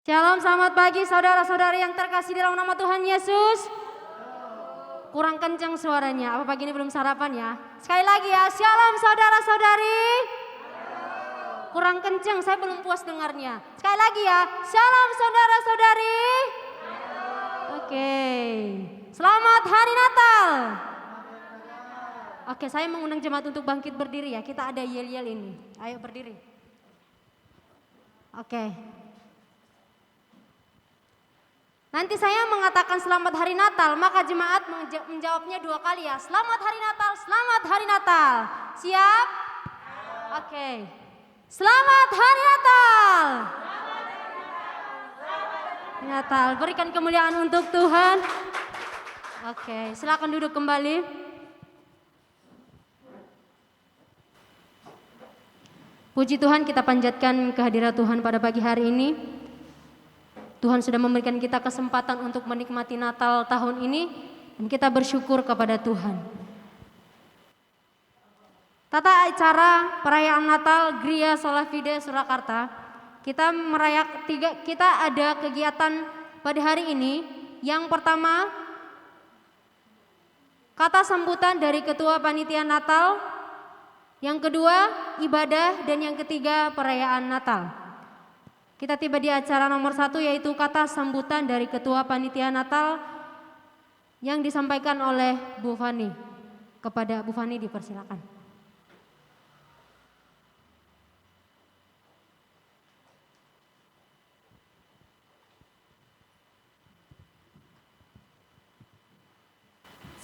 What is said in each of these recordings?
Shalom, selamat pagi saudara-saudari yang terkasih dalam nama Tuhan Yesus. Kurang kencang suaranya, apa pagi ini belum sarapan ya? Sekali lagi ya, shalom saudara-saudari. Kurang kencang, saya belum puas dengarnya. Sekali lagi ya, shalom saudara-saudari. Oke, selamat hari Natal. Oke, saya mengundang jemaat untuk bangkit berdiri ya, kita ada yel-yel ini. Ayo berdiri. Oke. Nanti saya mengatakan selamat hari Natal, maka jemaat menjawabnya 2 kali ya. Selamat hari Natal, selamat hari Natal. Siap? Oke. Selamat hari Natal. Natal, berikan kemuliaan untuk Tuhan. Oke, silakan duduk kembali. Puji Tuhan, kita panjatkan kehadirat Tuhan pada pagi hari ini. Tuhan sudah memberikan kita kesempatan untuk menikmati Natal tahun ini dan kita bersyukur kepada Tuhan. Tata acara perayaan Natal Gereja Sola Fide Surakarta, kita ada kegiatan pada hari ini. Yang pertama, kata sambutan dari Ketua Panitia Natal. Yang kedua, ibadah, dan yang ketiga, perayaan Natal. Kita tiba di acara nomor 1, yaitu kata sambutan dari Ketua Panitia Natal yang disampaikan oleh Bu Fani. Kepada Bu Fani dipersilakan.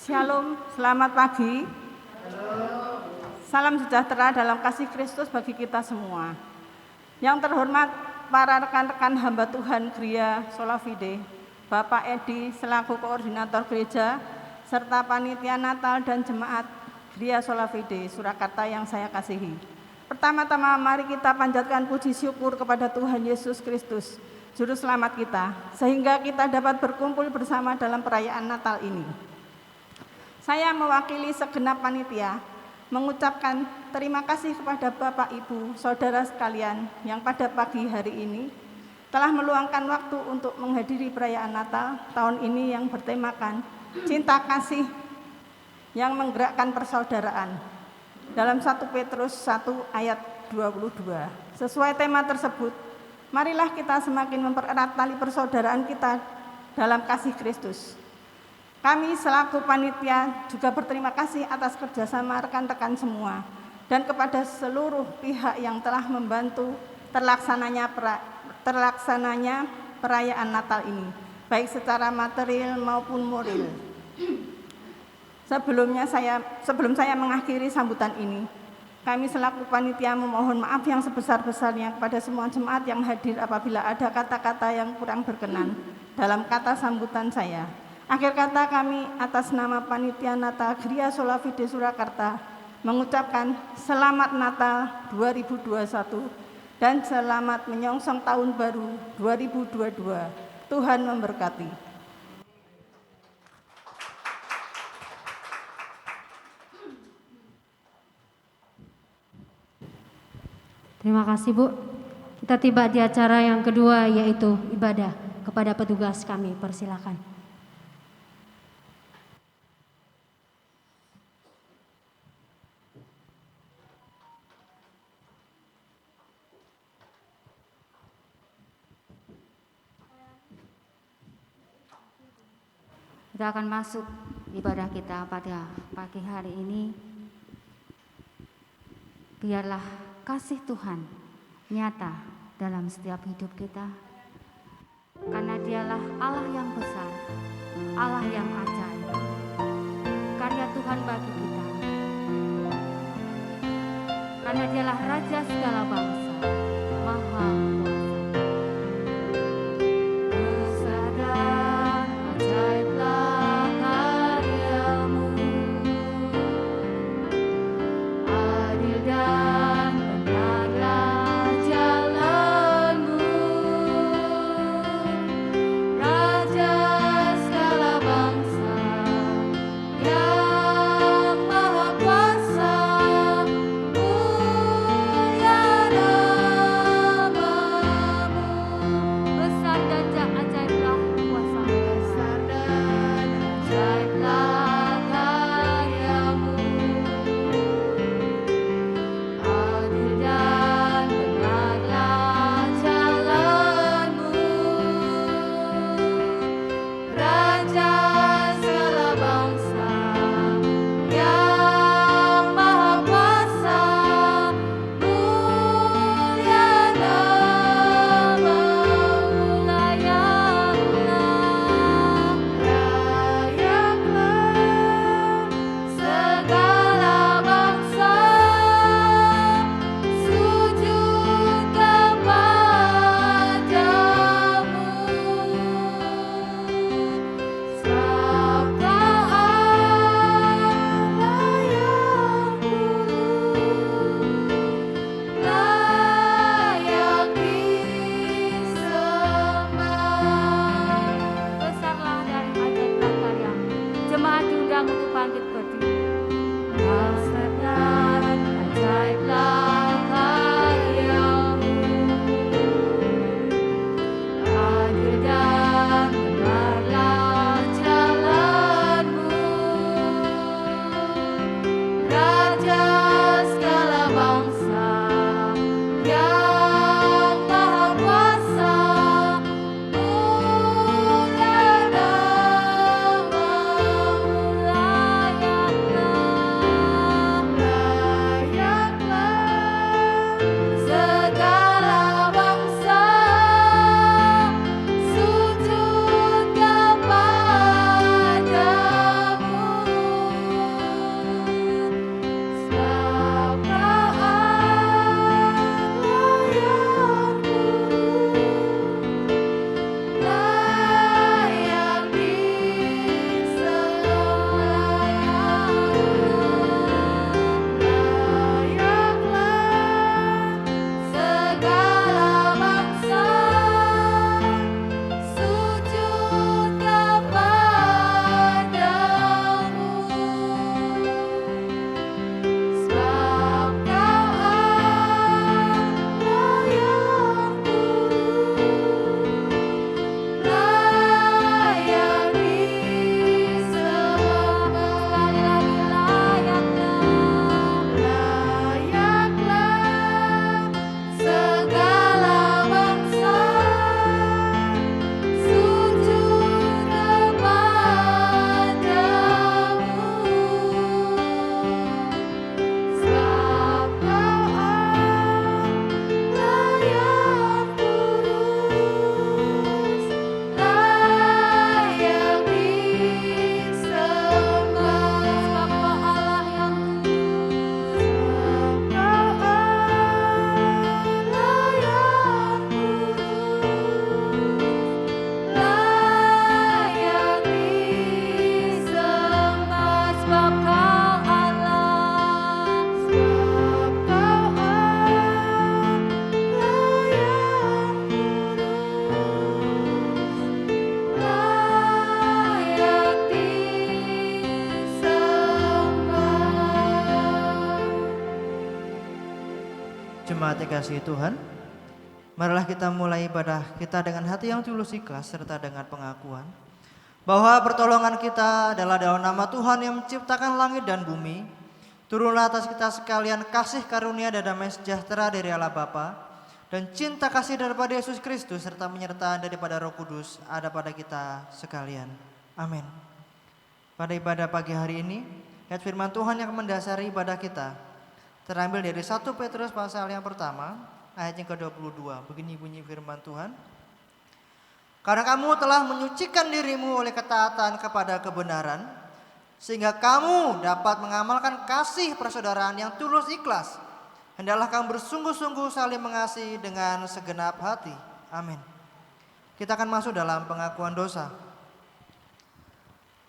Shalom, selamat pagi. Salam sejahtera dalam kasih Kristus bagi kita semua. Yang terhormat para rekan-rekan hamba Tuhan Gereja Sola Fide, Bapak Edi selaku koordinator gereja, serta panitia Natal dan jemaat Gereja Sola Fide Surakarta yang saya kasihi. Pertama-tama mari kita panjatkan puji syukur kepada Tuhan Yesus Kristus, Juru Selamat kita, sehingga kita dapat berkumpul bersama dalam perayaan Natal ini. Saya mewakili segenap panitia mengucapkan terima kasih kepada Bapak, Ibu, Saudara sekalian yang pada pagi hari ini telah meluangkan waktu untuk menghadiri perayaan Natal tahun ini yang bertemakan cinta kasih yang menggerakkan persaudaraan dalam 1 Petrus 1 ayat 22. Sesuai tema tersebut, marilah kita semakin mempererat tali persaudaraan kita dalam kasih Kristus. Kami selaku panitia juga berterima kasih atas kerjasama rekan-rekan semua dan kepada seluruh pihak yang telah membantu terlaksananya perayaan Natal ini, baik secara material maupun moral. Sebelum saya mengakhiri sambutan ini, kami selaku panitia memohon maaf yang sebesar-besarnya kepada semua jemaat yang hadir apabila ada kata-kata yang kurang berkenan dalam kata sambutan saya. Akhir kata, kami atas nama Panitia Natal Gereja Sola Fide Surakarta mengucapkan Selamat Natal 2021 dan selamat menyongsong tahun baru 2022. Tuhan memberkati. Terima kasih Bu. Kita tiba di acara yang kedua, yaitu ibadah. Kepada petugas kami, persilakan. Kita akan masuk ibadah kita pada pagi hari ini. Biarlah kasih Tuhan nyata dalam setiap hidup kita, karena Dialah Allah yang besar, Allah yang ajaib, karya Tuhan bagi kita. Karena Dialah Raja segala bangsa, Maha Kuasa. Mulia mati kasih Tuhan, marilah kita mulai ibadah kita dengan hati yang tulus ikhlas serta dengan pengakuan bahwa pertolongan kita adalah dalam nama Tuhan yang menciptakan langit dan bumi. Turunlah atas kita sekalian kasih karunia dan damai sejahtera dari Allah Bapa dan cinta kasih daripada Yesus Kristus serta penyertaan daripada Roh Kudus ada pada kita sekalian. Amin. Pada ibadah pagi hari ini, ayat firman Tuhan yang mendasari ibadah kita terambil dari 1 Petrus pasal yang pertama, ayat yang ke-22. Begini bunyi firman Tuhan. Karena kamu telah menyucikan dirimu oleh ketaatan kepada kebenaran, sehingga kamu dapat mengamalkan kasih persaudaraan yang tulus ikhlas. Hendaklah kamu bersungguh-sungguh saling mengasihi dengan segenap hati. Amin. Kita akan masuk dalam pengakuan dosa.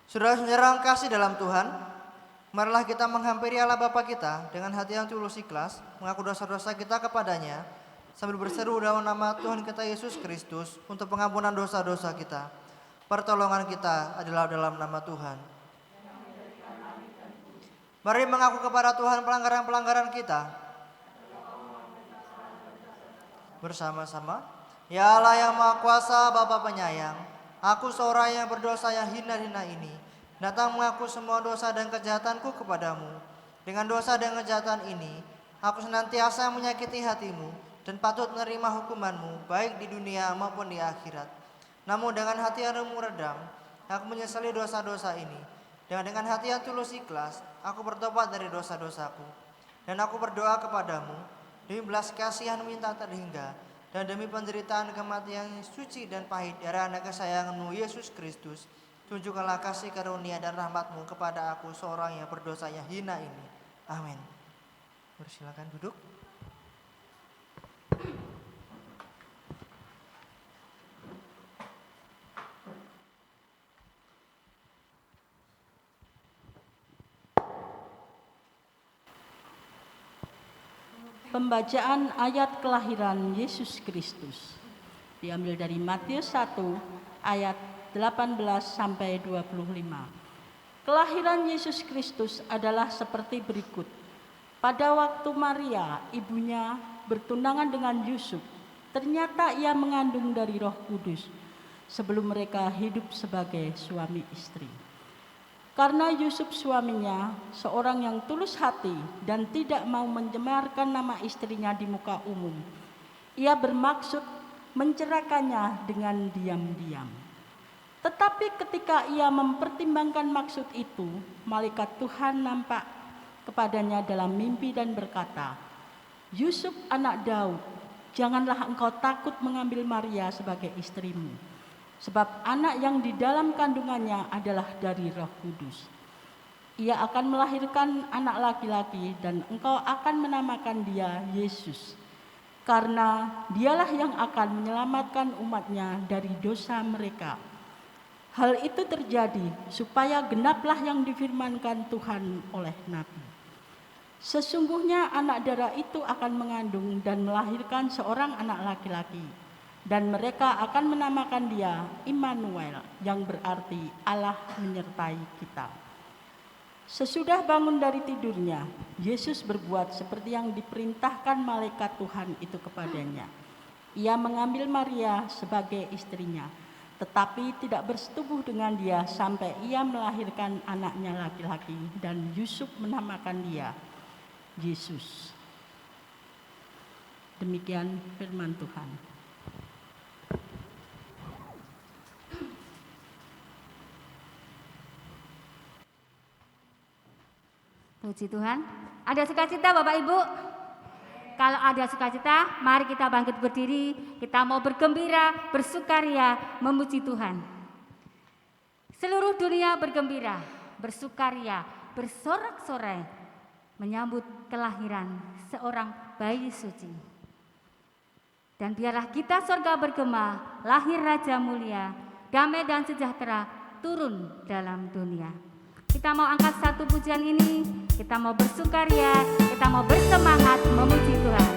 Saudara-saudara yang kasih dalam Tuhan, marilah kita menghampiri Allah Bapa kita dengan hati yang tulus ikhlas, mengaku dosa-dosa kita kepadanya, sambil berseru dalam nama Tuhan kita Yesus Kristus untuk pengampunan dosa-dosa kita. Pertolongan kita adalah dalam nama Tuhan. Mari mengaku kepada Tuhan pelanggaran-pelanggaran kita. Bersama-sama. Ya Allah yang Maha Kuasa, Bapa penyayang, aku seorang yang berdosa yang hina-hina ini datang mengaku semua dosa dan kejahatanku kepadamu. Dengan dosa dan kejahatan ini, aku senantiasa menyakiti hatimu dan patut menerima hukumanmu baik di dunia maupun di akhirat. Namun dengan hati yang redam, aku menyesali dosa-dosa ini. Dengan hati yang tulus ikhlas, aku bertobat dari dosa-dosaku. Dan aku berdoa kepadamu, demi belas kasihan minta terhingga, dan demi penderitaan kematian yang suci dan pahit dari anak kesayanganmu Yesus Kristus, tunjukkanlah kasih karunia dan rahmatmu kepada aku seorang yang berdosa yang hina ini. Amin. Bersilakan duduk. Pembacaan ayat kelahiran Yesus Kristus diambil dari Matius 1 ayat 18 sampai 25. Kelahiran Yesus Kristus adalah seperti berikut. Pada waktu Maria, ibunya, bertunangan dengan Yusuf, ternyata ia mengandung dari Roh Kudus sebelum mereka hidup sebagai suami istri. Karena Yusuf suaminya seorang yang tulus hati dan tidak mau mencemarkan nama istrinya di muka umum, ia bermaksud menceraikannya dengan diam-diam. Tetapi ketika ia mempertimbangkan maksud itu, malaikat Tuhan nampak kepadanya dalam mimpi dan berkata, "Yusuf anak Daud, janganlah engkau takut mengambil Maria sebagai istrimu. Sebab anak yang di dalam kandungannya adalah dari Roh Kudus. Ia akan melahirkan anak laki-laki dan engkau akan menamakan dia Yesus. Karena dialah yang akan menyelamatkan umatnya dari dosa mereka." Hal itu terjadi supaya genaplah yang difirmankan Tuhan oleh Nabi. Sesungguhnya anak darah itu akan mengandung dan melahirkan seorang anak laki-laki. Dan mereka akan menamakan dia Immanuel, yang berarti Allah menyertai kita. Sesudah bangun dari tidurnya, Yesus berbuat seperti yang diperintahkan malaikat Tuhan itu kepadanya. Ia mengambil Maria sebagai istrinya, tetapi tidak bersetubuh dengan dia sampai ia melahirkan anaknya laki-laki, dan Yusuf menamakan dia Yesus. Demikian firman Tuhan. Puji Tuhan. Ada sukacita Bapak Ibu? Kalau ada sukacita, mari kita bangkit berdiri. Kita mau bergembira, bersukaria, memuji Tuhan. Seluruh dunia bergembira, bersukaria, bersorak-sorai, menyambut kelahiran seorang bayi suci. Dan biarlah kita surga bergema, lahir Raja mulia, damai dan sejahtera turun dalam dunia. Kita mau angkat satu pujian ini, kita mau bersukaria, kita mau bersemangat memuji Tuhan.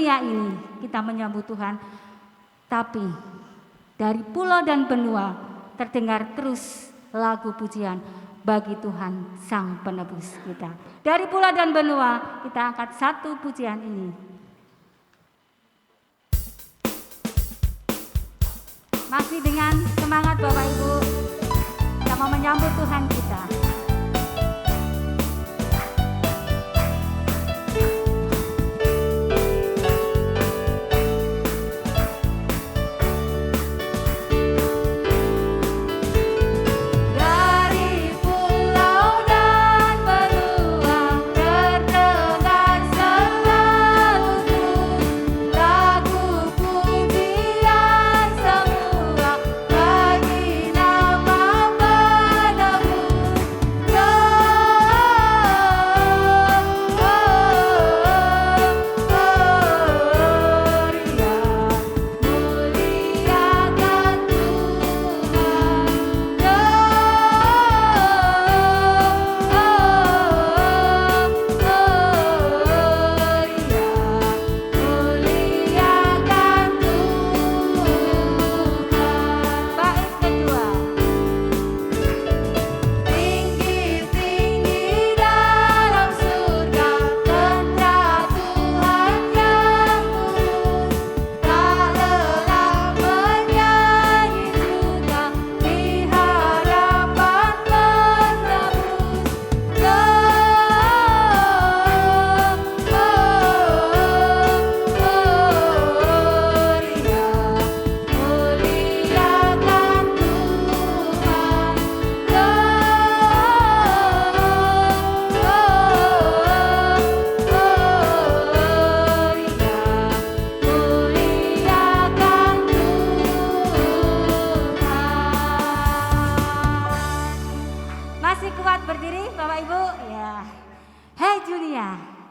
dunia ini kita menyambut Tuhan, tapi dari pulau dan benua terdengar terus lagu pujian bagi Tuhan Sang Penebus kita. Dari pulau dan benua kita angkat satu pujian ini. Masih dengan semangat Bapak Ibu, kita mau menyambut Tuhan kita.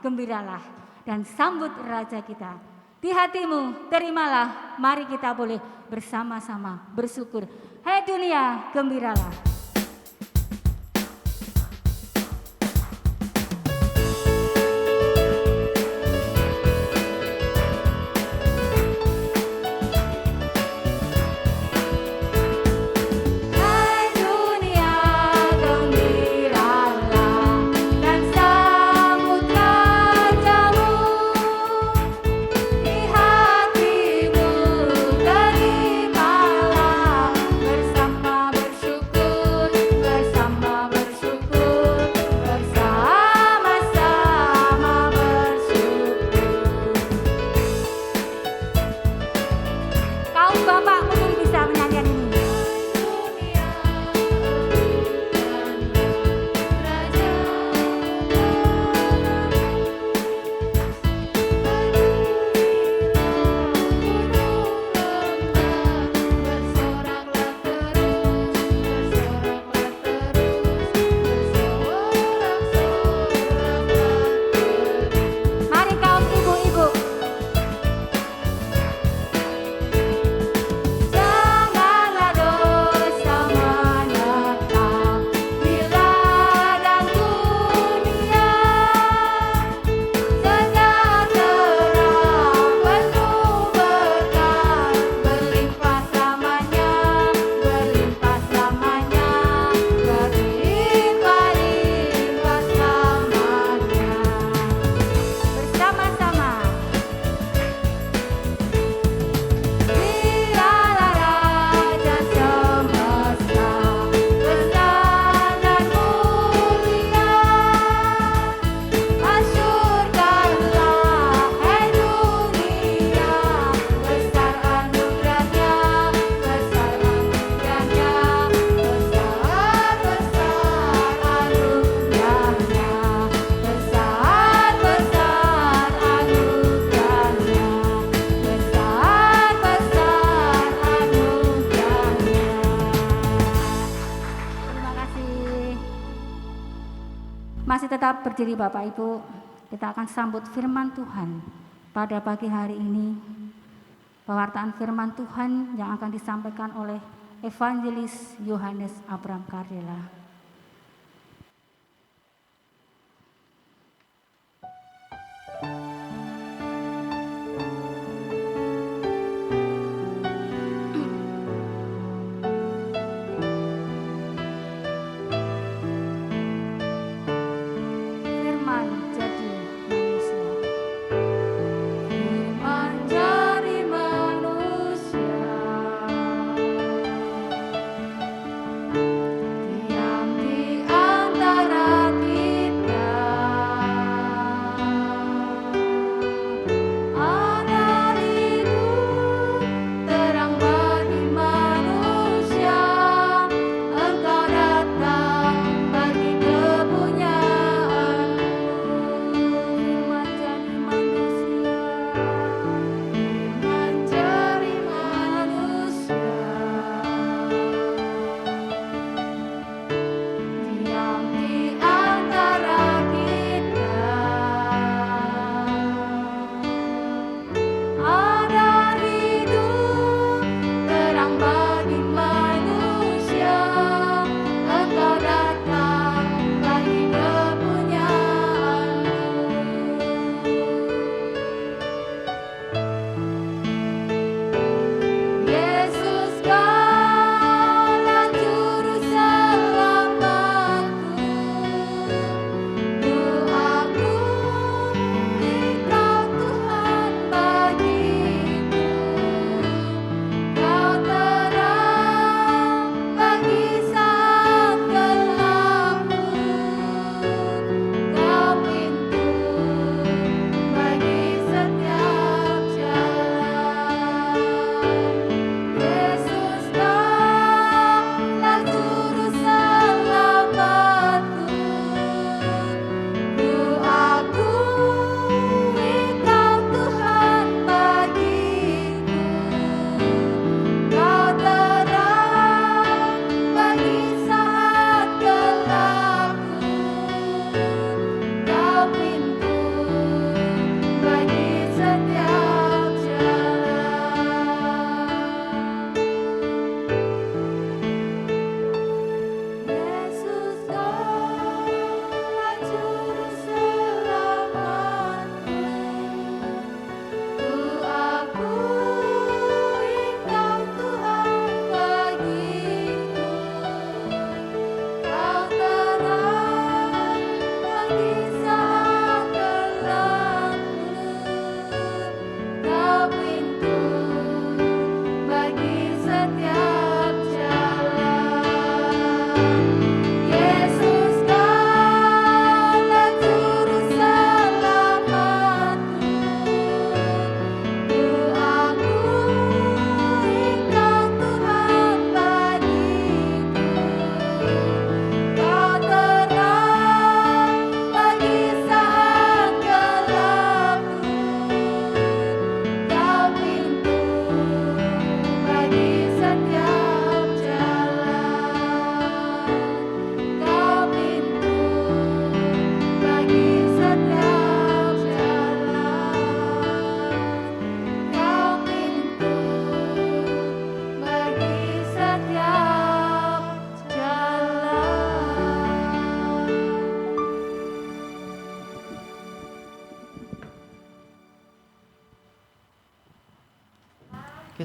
Gembiralah dan sambut Raja kita. Di hatimu terimalah, mari kita boleh bersama-sama bersyukur. Hai dunia, gembiralah. Masih tetap berdiri Bapak Ibu, kita akan sambut firman Tuhan pada pagi hari ini. Pewartaan firman Tuhan yang akan disampaikan oleh Evangelis Yohanes Abram Kardela.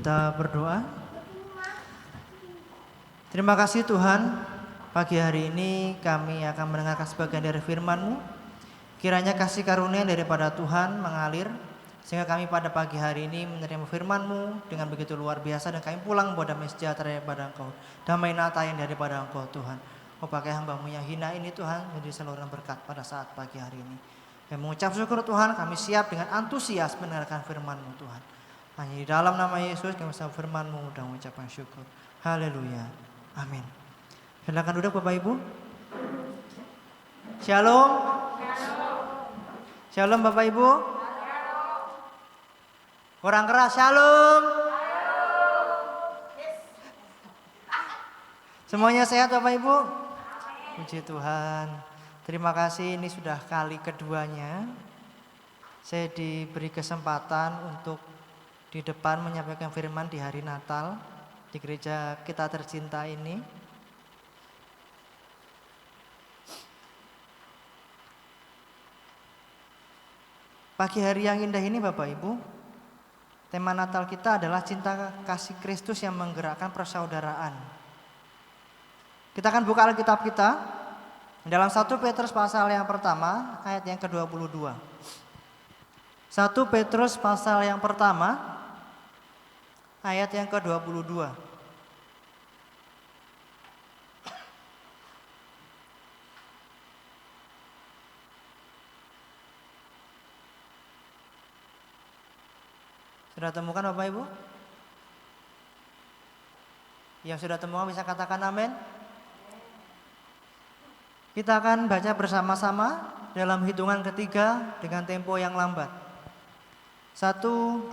Kita berdoa. Terima kasih Tuhan, pagi hari ini kami akan mendengarkan sebagian dari firman-Mu. Kiranya kasih karunia daripada Tuhan mengalir, sehingga kami pada pagi hari ini menerima firman-Mu dengan begitu luar biasa, dan kami pulang bawa damai sejahtera daripada Engkau, damai natal yang daripada Engkau Tuhan. Kau pakai hamba-Mu yang hina ini Tuhan menjadi saluran berkat pada saat pagi hari ini. Kami mengucap syukur Tuhan, kami siap dengan antusias mendengarkan firman-Mu Tuhan. Hanya di dalam nama Yesus kami sambut firman-Mu dan mengucapkan syukur. Haleluya. Amin. Silakan duduk Bapak Ibu. Shalom. Shalom Bapak Ibu. Kurang keras, shalom. Semuanya sehat Bapak Ibu? Puji Tuhan. Terima kasih, ini sudah kali keduanya saya diberi kesempatan untuk di depan menyampaikan firman di hari Natal di gereja kita tercinta ini. Pagi hari yang indah ini Bapak Ibu, tema Natal kita adalah cinta kasih Kristus yang menggerakkan persaudaraan. Kita akan buka Alkitab kita dalam 1 Petrus pasal yang pertama ayat yang ke-22. 1 Petrus pasal yang pertama ayat yang ke-22. Sudah temukan Bapak Ibu? Yang sudah temukan bisa katakan amin. Kita akan baca bersama-sama dalam hitungan ketiga dengan tempo yang lambat. 1,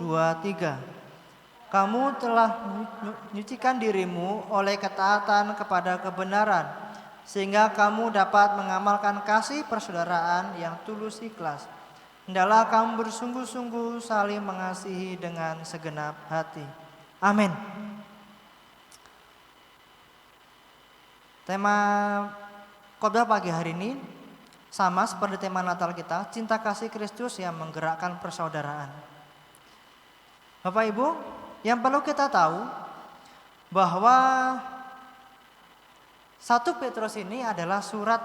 2, 3. Kamu telah menyucikan dirimu oleh ketaatan kepada kebenaran, sehingga kamu dapat mengamalkan kasih persaudaraan yang tulus ikhlas. Hendaklah kamu bersungguh-sungguh saling mengasihi dengan segenap hati. Amin. Tema khotbah pagi hari ini sama seperti tema Natal kita, cinta kasih Kristus yang menggerakkan persaudaraan. Bapak Ibu, yang perlu kita tahu bahwa 1 Petrus ini adalah surat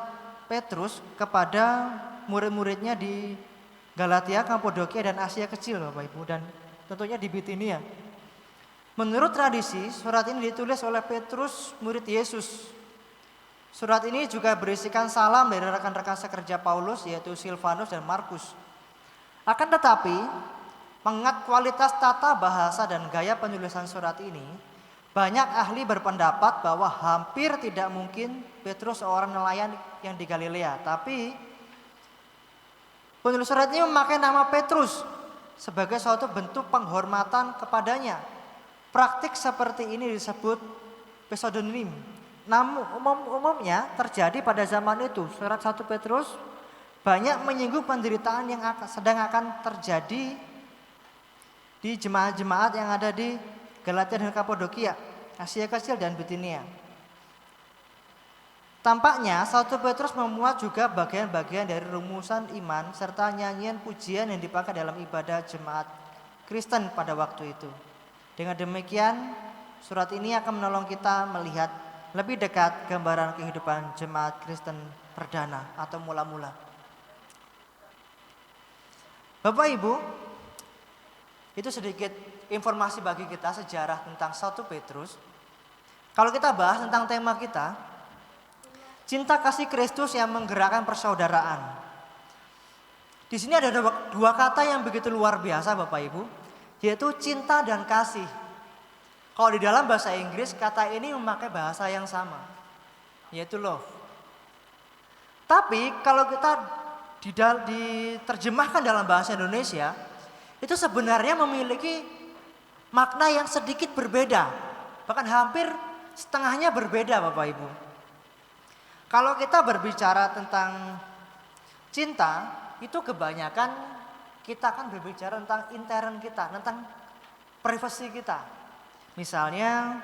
Petrus kepada murid-muridnya di Galatia, Kapadokia dan Asia Kecil Bapak Ibu, dan tentunya di Bitinia. Menurut tradisi surat ini ditulis oleh Petrus murid Yesus. Surat ini juga berisikan salam dari rekan-rekan sekerja Paulus yaitu Silvanus dan Markus. Akan tetapi mengingat kualitas tata bahasa dan gaya penulisan surat ini, banyak ahli berpendapat bahwa hampir tidak mungkin Petrus seorang nelayan yang di Galilea. Tapi penulis surat ini memakai nama Petrus sebagai suatu bentuk penghormatan kepadanya. Praktik seperti ini disebut pseudonym. Namun umumnya terjadi pada zaman itu. Surat 1 Petrus banyak menyinggung penderitaan yang sedang akan terjadi di jemaat-jemaat yang ada di Galatia dan Kapadokia, Asia Kecil dan Bitinia. Tampaknya 1 Petrus memuat juga bagian-bagian dari rumusan iman serta nyanyian pujian yang dipakai dalam ibadah jemaat Kristen pada waktu itu. Dengan demikian, surat ini akan menolong kita melihat lebih dekat gambaran kehidupan jemaat Kristen perdana atau mula-mula. Bapak Ibu, itu sedikit informasi bagi kita sejarah tentang 1 Petrus. Kalau kita bahas tentang tema kita, cinta kasih Kristus yang menggerakkan persaudaraan. Di sini ada dua kata yang begitu luar biasa Bapak Ibu, yaitu cinta dan kasih. Kalau di dalam bahasa Inggris kata ini memakai bahasa yang sama, yaitu love. Tapi kalau kita diterjemahkan dalam bahasa Indonesia, itu sebenarnya memiliki makna yang sedikit berbeda. Bahkan hampir setengahnya berbeda Bapak Ibu. Kalau kita berbicara tentang cinta, itu kebanyakan kita akan berbicara tentang intern kita, tentang privasi kita. Misalnya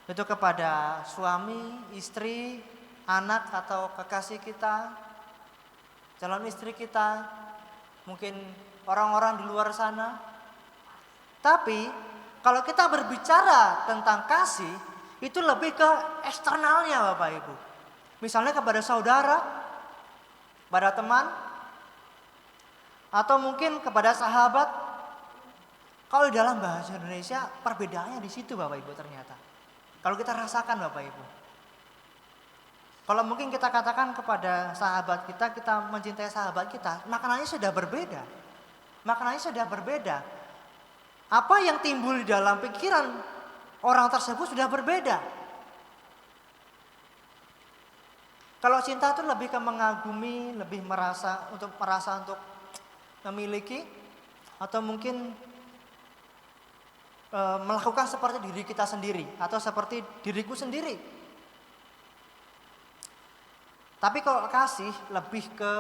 itu kepada suami, istri, anak atau kekasih kita, calon istri kita, mungkin orang-orang di luar sana. Tapi Kalau kita berbicara tentang kasih, itu lebih ke eksternalnya Bapak Ibu. Misalnya kepada saudara, kepada teman, atau mungkin kepada sahabat. Kalau di dalam bahasa Indonesia perbedaannya di situ Bapak Ibu ternyata. Kalau kita rasakan Bapak Ibu. Kalau mungkin kita katakan kepada sahabat kita, kita mencintai sahabat kita, maknanya sudah berbeda. Maknanya sudah berbeda. Apa yang timbul di dalam pikiran orang tersebut sudah berbeda. Kalau cinta itu lebih ke mengagumi, lebih merasa untuk memiliki, atau mungkin melakukan seperti diri kita sendiri atau seperti diriku sendiri. Tapi kalau kasih lebih ke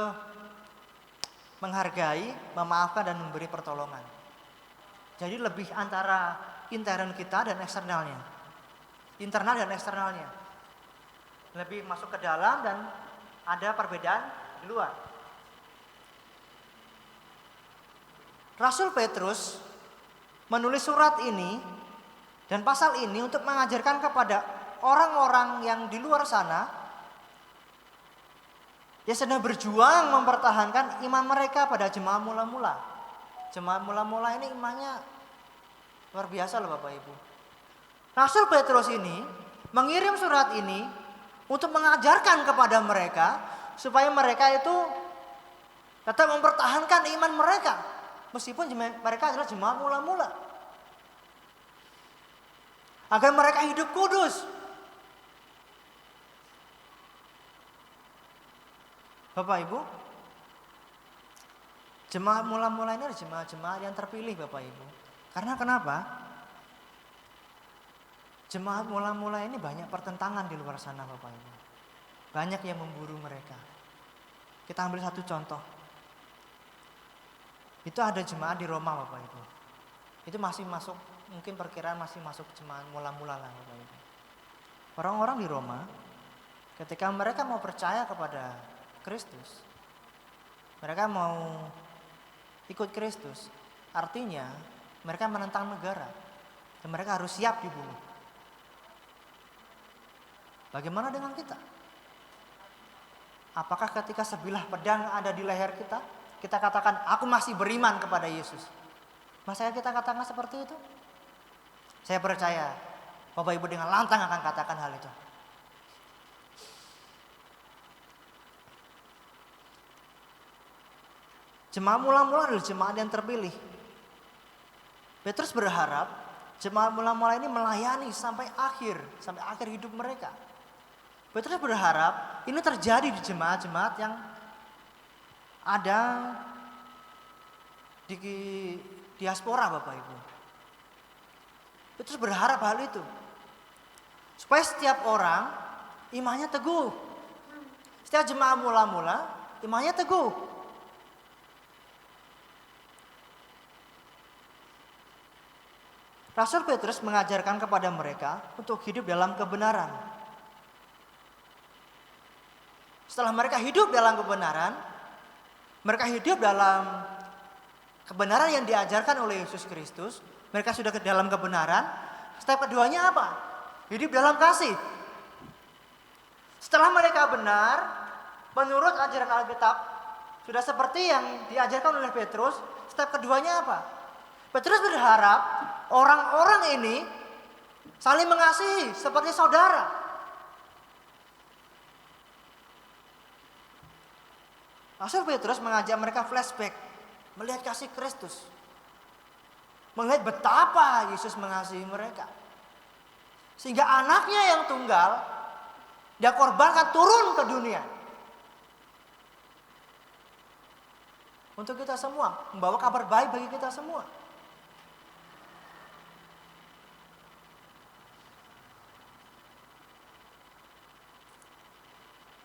menghargai, memaafkan dan memberi pertolongan. Jadi lebih antara intern kita dan eksternalnya. Internal dan eksternalnya. Lebih masuk ke dalam dan ada perbedaan di luar. Rasul Petrus menulis surat ini dan pasal ini untuk mengajarkan kepada orang-orang yang di luar sana yang sedang berjuang mempertahankan iman mereka pada jemaat mula-mula. Jemaat mula-mula ini imannya luar biasa loh Bapak Ibu. Rasul Petrus ini mengirim surat ini untuk mengajarkan kepada mereka supaya mereka itu tetap mempertahankan iman mereka meskipun mereka adalah jemaat mula-mula. Agar mereka hidup kudus. Bapak Ibu, jemaat mula-mula ini adalah jemaat-jemaat yang terpilih Bapak Ibu. Karena kenapa? Jemaat mula-mula ini banyak pertentangan di luar sana Bapak Ibu. Banyak yang memburu mereka. Kita ambil satu contoh. Itu ada jemaat di Roma Bapak Ibu. Itu masih masuk, mungkin perkiraan masih masuk jemaat mula-mula lah Bapak Ibu. Orang-orang di Roma, ketika mereka mau percaya kepada Kristus, mereka mau ikut Kristus, artinya mereka menentang negara dan mereka harus siap dibunuh. Bagaimana dengan kita? Apakah ketika sebilah pedang ada di leher kita, kita katakan aku masih beriman kepada Yesus? Masa kita katakan seperti itu? Saya percaya Bapak Ibu dengan lantang akan katakan hal itu. Jemaat mula-mula adalah jemaat yang terpilih. Petrus berharap jemaat mula-mula ini melayani sampai akhir hidup mereka. Petrus berharap ini terjadi di jemaat-jemaat yang ada di diaspora Bapak Ibu. Petrus berharap hal itu. Supaya setiap orang imannya teguh. Setiap jemaat mula-mula imannya teguh. Rasul Petrus mengajarkan kepada mereka untuk hidup dalam kebenaran. Setelah mereka hidup dalam kebenaran, mereka hidup dalam kebenaran yang diajarkan oleh Yesus Kristus, mereka sudah ke dalam kebenaran. Step keduanya apa? Hidup dalam kasih. Setelah mereka benar, menurut ajaran Alkitab, sudah seperti yang diajarkan oleh Petrus, step keduanya apa? Petrus berharap orang-orang ini saling mengasihi seperti saudara. Rasul Petrus mengajak mereka flashback, melihat kasih Kristus. Melihat betapa Yesus mengasihi mereka. Sehingga anaknya yang tunggal, dia korbankan turun ke dunia. Untuk kita semua, membawa kabar baik bagi kita semua.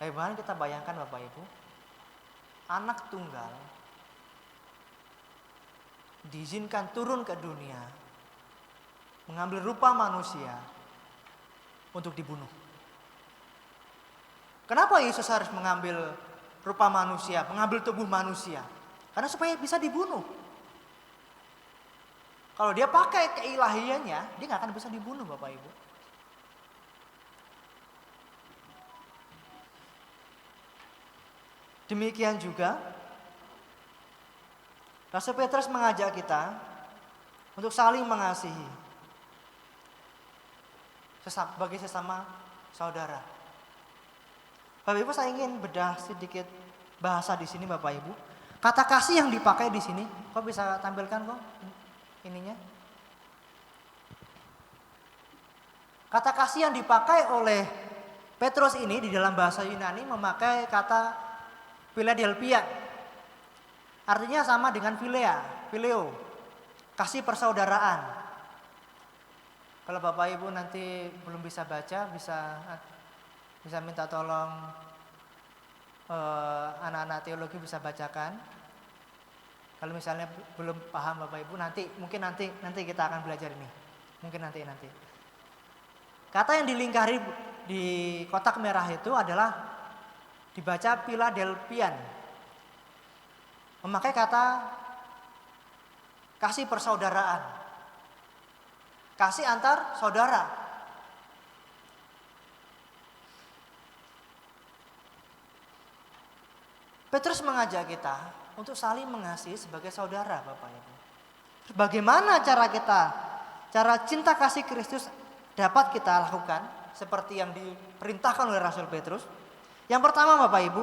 Bagaimana kita bayangkan Bapak Ibu, anak tunggal diizinkan turun ke dunia, mengambil rupa manusia untuk dibunuh. Kenapa Yesus harus mengambil rupa manusia, mengambil tubuh manusia? Karena supaya bisa dibunuh. Kalau dia pakai keilahiannya, dia nggak akan bisa dibunuh Bapak Ibu. Demikian juga, Rasul Petrus mengajak kita untuk saling mengasihi bagi sesama saudara. Bapak Ibu, saya ingin bedah sedikit bahasa di sini Bapak Ibu. Kata kasih yang dipakai di sini, kok bisa tampilkan kok ininya? Kata kasih yang dipakai oleh Petrus ini di dalam bahasa Yunani memakai kata Philadelphia. Artinya sama dengan phileo, kasih persaudaraan. Kalau Bapak Ibu nanti belum bisa baca, bisa minta tolong anak-anak teologi bisa bacakan. Kalau misalnya belum paham Bapak Ibu, mungkin nanti kita akan belajar ini. Mungkin nanti. Kata yang dilingkari di kotak merah itu adalah dibaca Philadelphian. Memakai kata kasih persaudaraan. Kasih antar saudara. Petrus mengajak kita untuk saling mengasihi sebagai saudara Bapak Ibu. Bagaimana cara cinta kasih Kristus dapat kita lakukan seperti yang diperintahkan oleh Rasul Petrus? Yang pertama Bapak Ibu,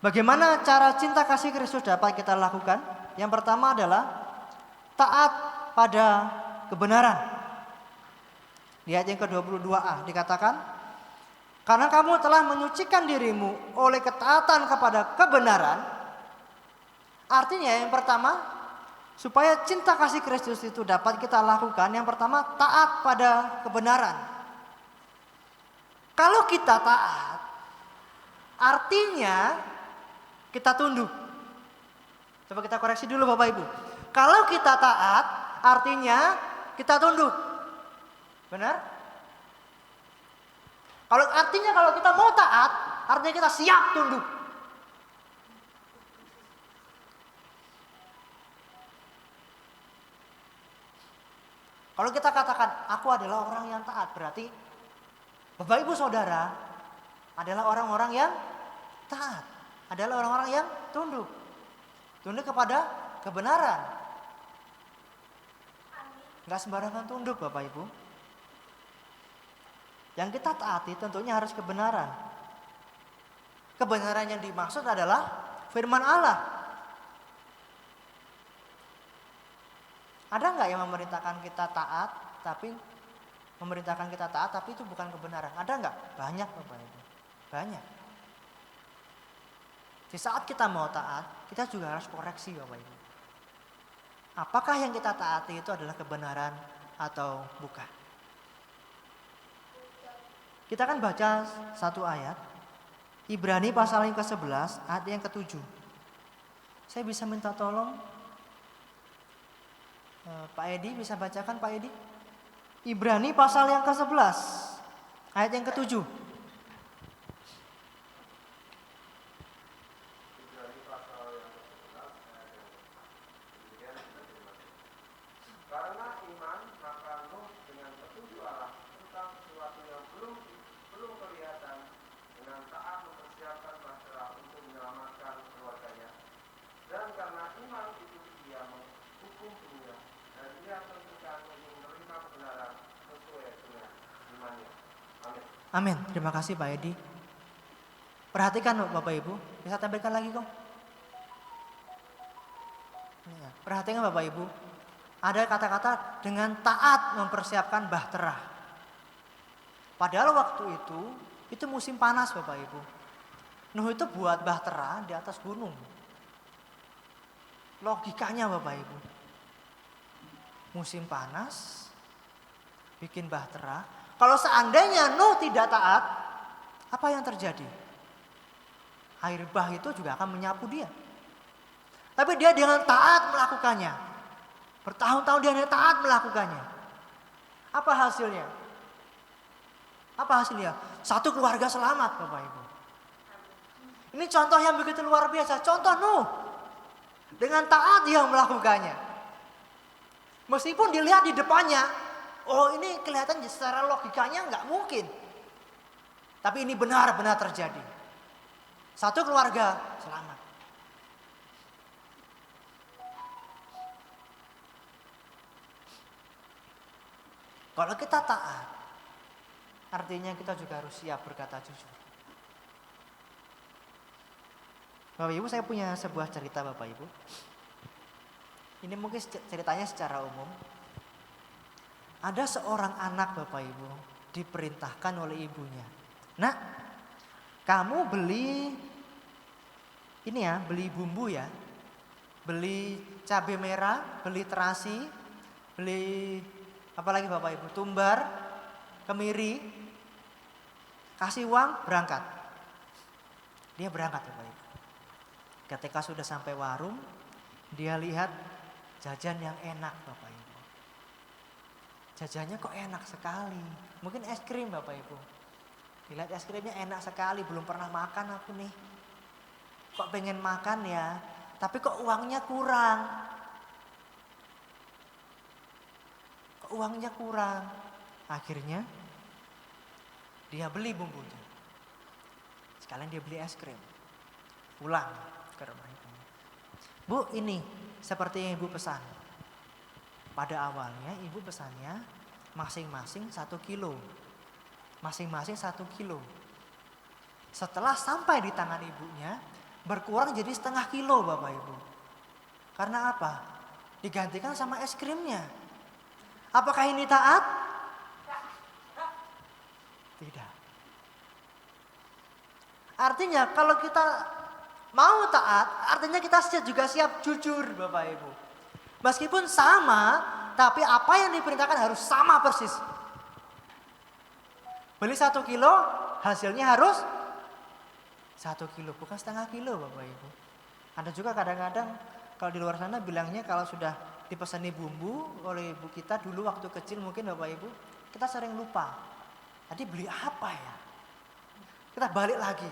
bagaimana cara cinta kasih Kristus dapat kita lakukan? Yang pertama adalah taat pada kebenaran. Di ayat yang ke-22a dikatakan, karena kamu telah menyucikan dirimu oleh ketaatan kepada kebenaran. Artinya yang pertama, supaya cinta kasih Kristus itu dapat kita lakukan, yang pertama taat pada kebenaran. Kalau kita taat, artinya kita tunduk. Coba kita koreksi dulu Bapak Ibu. Kalau kita taat, artinya kita tunduk. Benar? Kalau kita mau taat, artinya kita siap tunduk. Kalau kita katakan, aku adalah orang yang taat, berarti Bapak Ibu Saudara adalah orang-orang yang taat. Adalah orang-orang yang tunduk. Tunduk kepada kebenaran. Enggak sembarangan tunduk Bapak Ibu. Yang kita taati tentunya harus kebenaran. Kebenaran yang dimaksud adalah firman Allah. Ada nggak yang memerintahkan kita taat, tapi itu bukan kebenaran? Ada nggak? Banyak Bapak Ibu. Banyak. Di saat kita mau taat, kita juga harus koreksi Bapak Ibu. Apakah yang kita taati itu adalah kebenaran atau bukan? Kita akan baca satu ayat. Ibrani pasal yang ke-11 ayat yang ke-7. Saya bisa minta tolong Pak Edi, bisa bacakan Pak Edi? Ibrani pasal yang ke-11 ayat yang ke-7. Karena iman maka Nuh dengan petunjuk Allah tentang sesuatu yang belum kelihatan dengan taat mempersiapkan bahtera untuk menyelamatkan keluarganya. Dan karena iman itu ia menghukum dunia dan ia tentukan untuk menerima kebenaran sesuai dengan imannya. Amin. Amin. Terima kasih Pak Edi. Perhatikan Bapak Ibu, bisa tampilkan lagi kok. Perhatikan Bapak Ibu. Ada kata-kata dengan taat mempersiapkan bahtera. Padahal waktu itu musim panas Bapak Ibu. Nuh itu buat bahtera di atas gunung. Logikanya Bapak Ibu. Musim panas, bikin bahtera. Kalau seandainya Nuh tidak taat, apa yang terjadi? Air bah itu juga akan menyapu dia. Tapi dia dengan taat melakukannya. Bertahun-tahun dia taat melakukannya. Apa hasilnya? Apa hasilnya? Satu keluarga selamat Bapak Ibu. Ini contoh yang begitu luar biasa. Contoh Nuh. Dengan taat dia melakukannya. Meskipun dilihat di depannya, oh ini kelihatan secara logikanya nggak mungkin. Tapi ini benar-benar terjadi. Satu keluarga selamat. Kalau kita taat, artinya kita juga harus siap berkata jujur. Bapak Ibu, saya punya sebuah cerita Bapak Ibu. Ini mungkin ceritanya secara umum. Ada seorang anak Bapak Ibu diperintahkan oleh ibunya. Nak, kamu beli beli bumbu ya. Beli cabai merah, beli terasi, beli apalagi Bapak Ibu, tumbar, kemiri. Kasih uang, berangkat. Dia berangkat Bapak Ibu. Ketika sudah sampai warung, dia lihat jajan yang enak Bapak Ibu. Jajannya kok enak sekali. Mungkin es krim Bapak Ibu. Dilihat es krimnya enak sekali, belum pernah makan aku nih. Kok pengen makan ya, tapi kok uangnya kurang. Kok uangnya kurang. Akhirnya dia beli bumbunya. Sekalian dia beli es krim. Pulang ke rumah ibunya. Bu, ini seperti yang ibu pesan. Pada awalnya ibu pesannya masing-masing 1 kilo. Masing-masing 1 kilo. Setelah sampai di tangan ibunya, berkurang jadi setengah kilo Bapak Ibu. Karena apa? Digantikan sama es krimnya. Apakah ini taat? Tidak. Artinya kalau kita mau taat, artinya kita juga siap jujur Bapak Ibu. Meskipun sama, tapi apa yang diperintahkan harus sama persis. Beli 1 kilo, hasilnya harus 1 kilo, bukan setengah kilo Bapak Ibu. Ada juga kadang-kadang kalau di luar sana bilangnya kalau sudah dipesani bumbu oleh ibu kita dulu waktu kecil mungkin Bapak Ibu, kita sering lupa. Tadi beli apa ya? Kita balik lagi.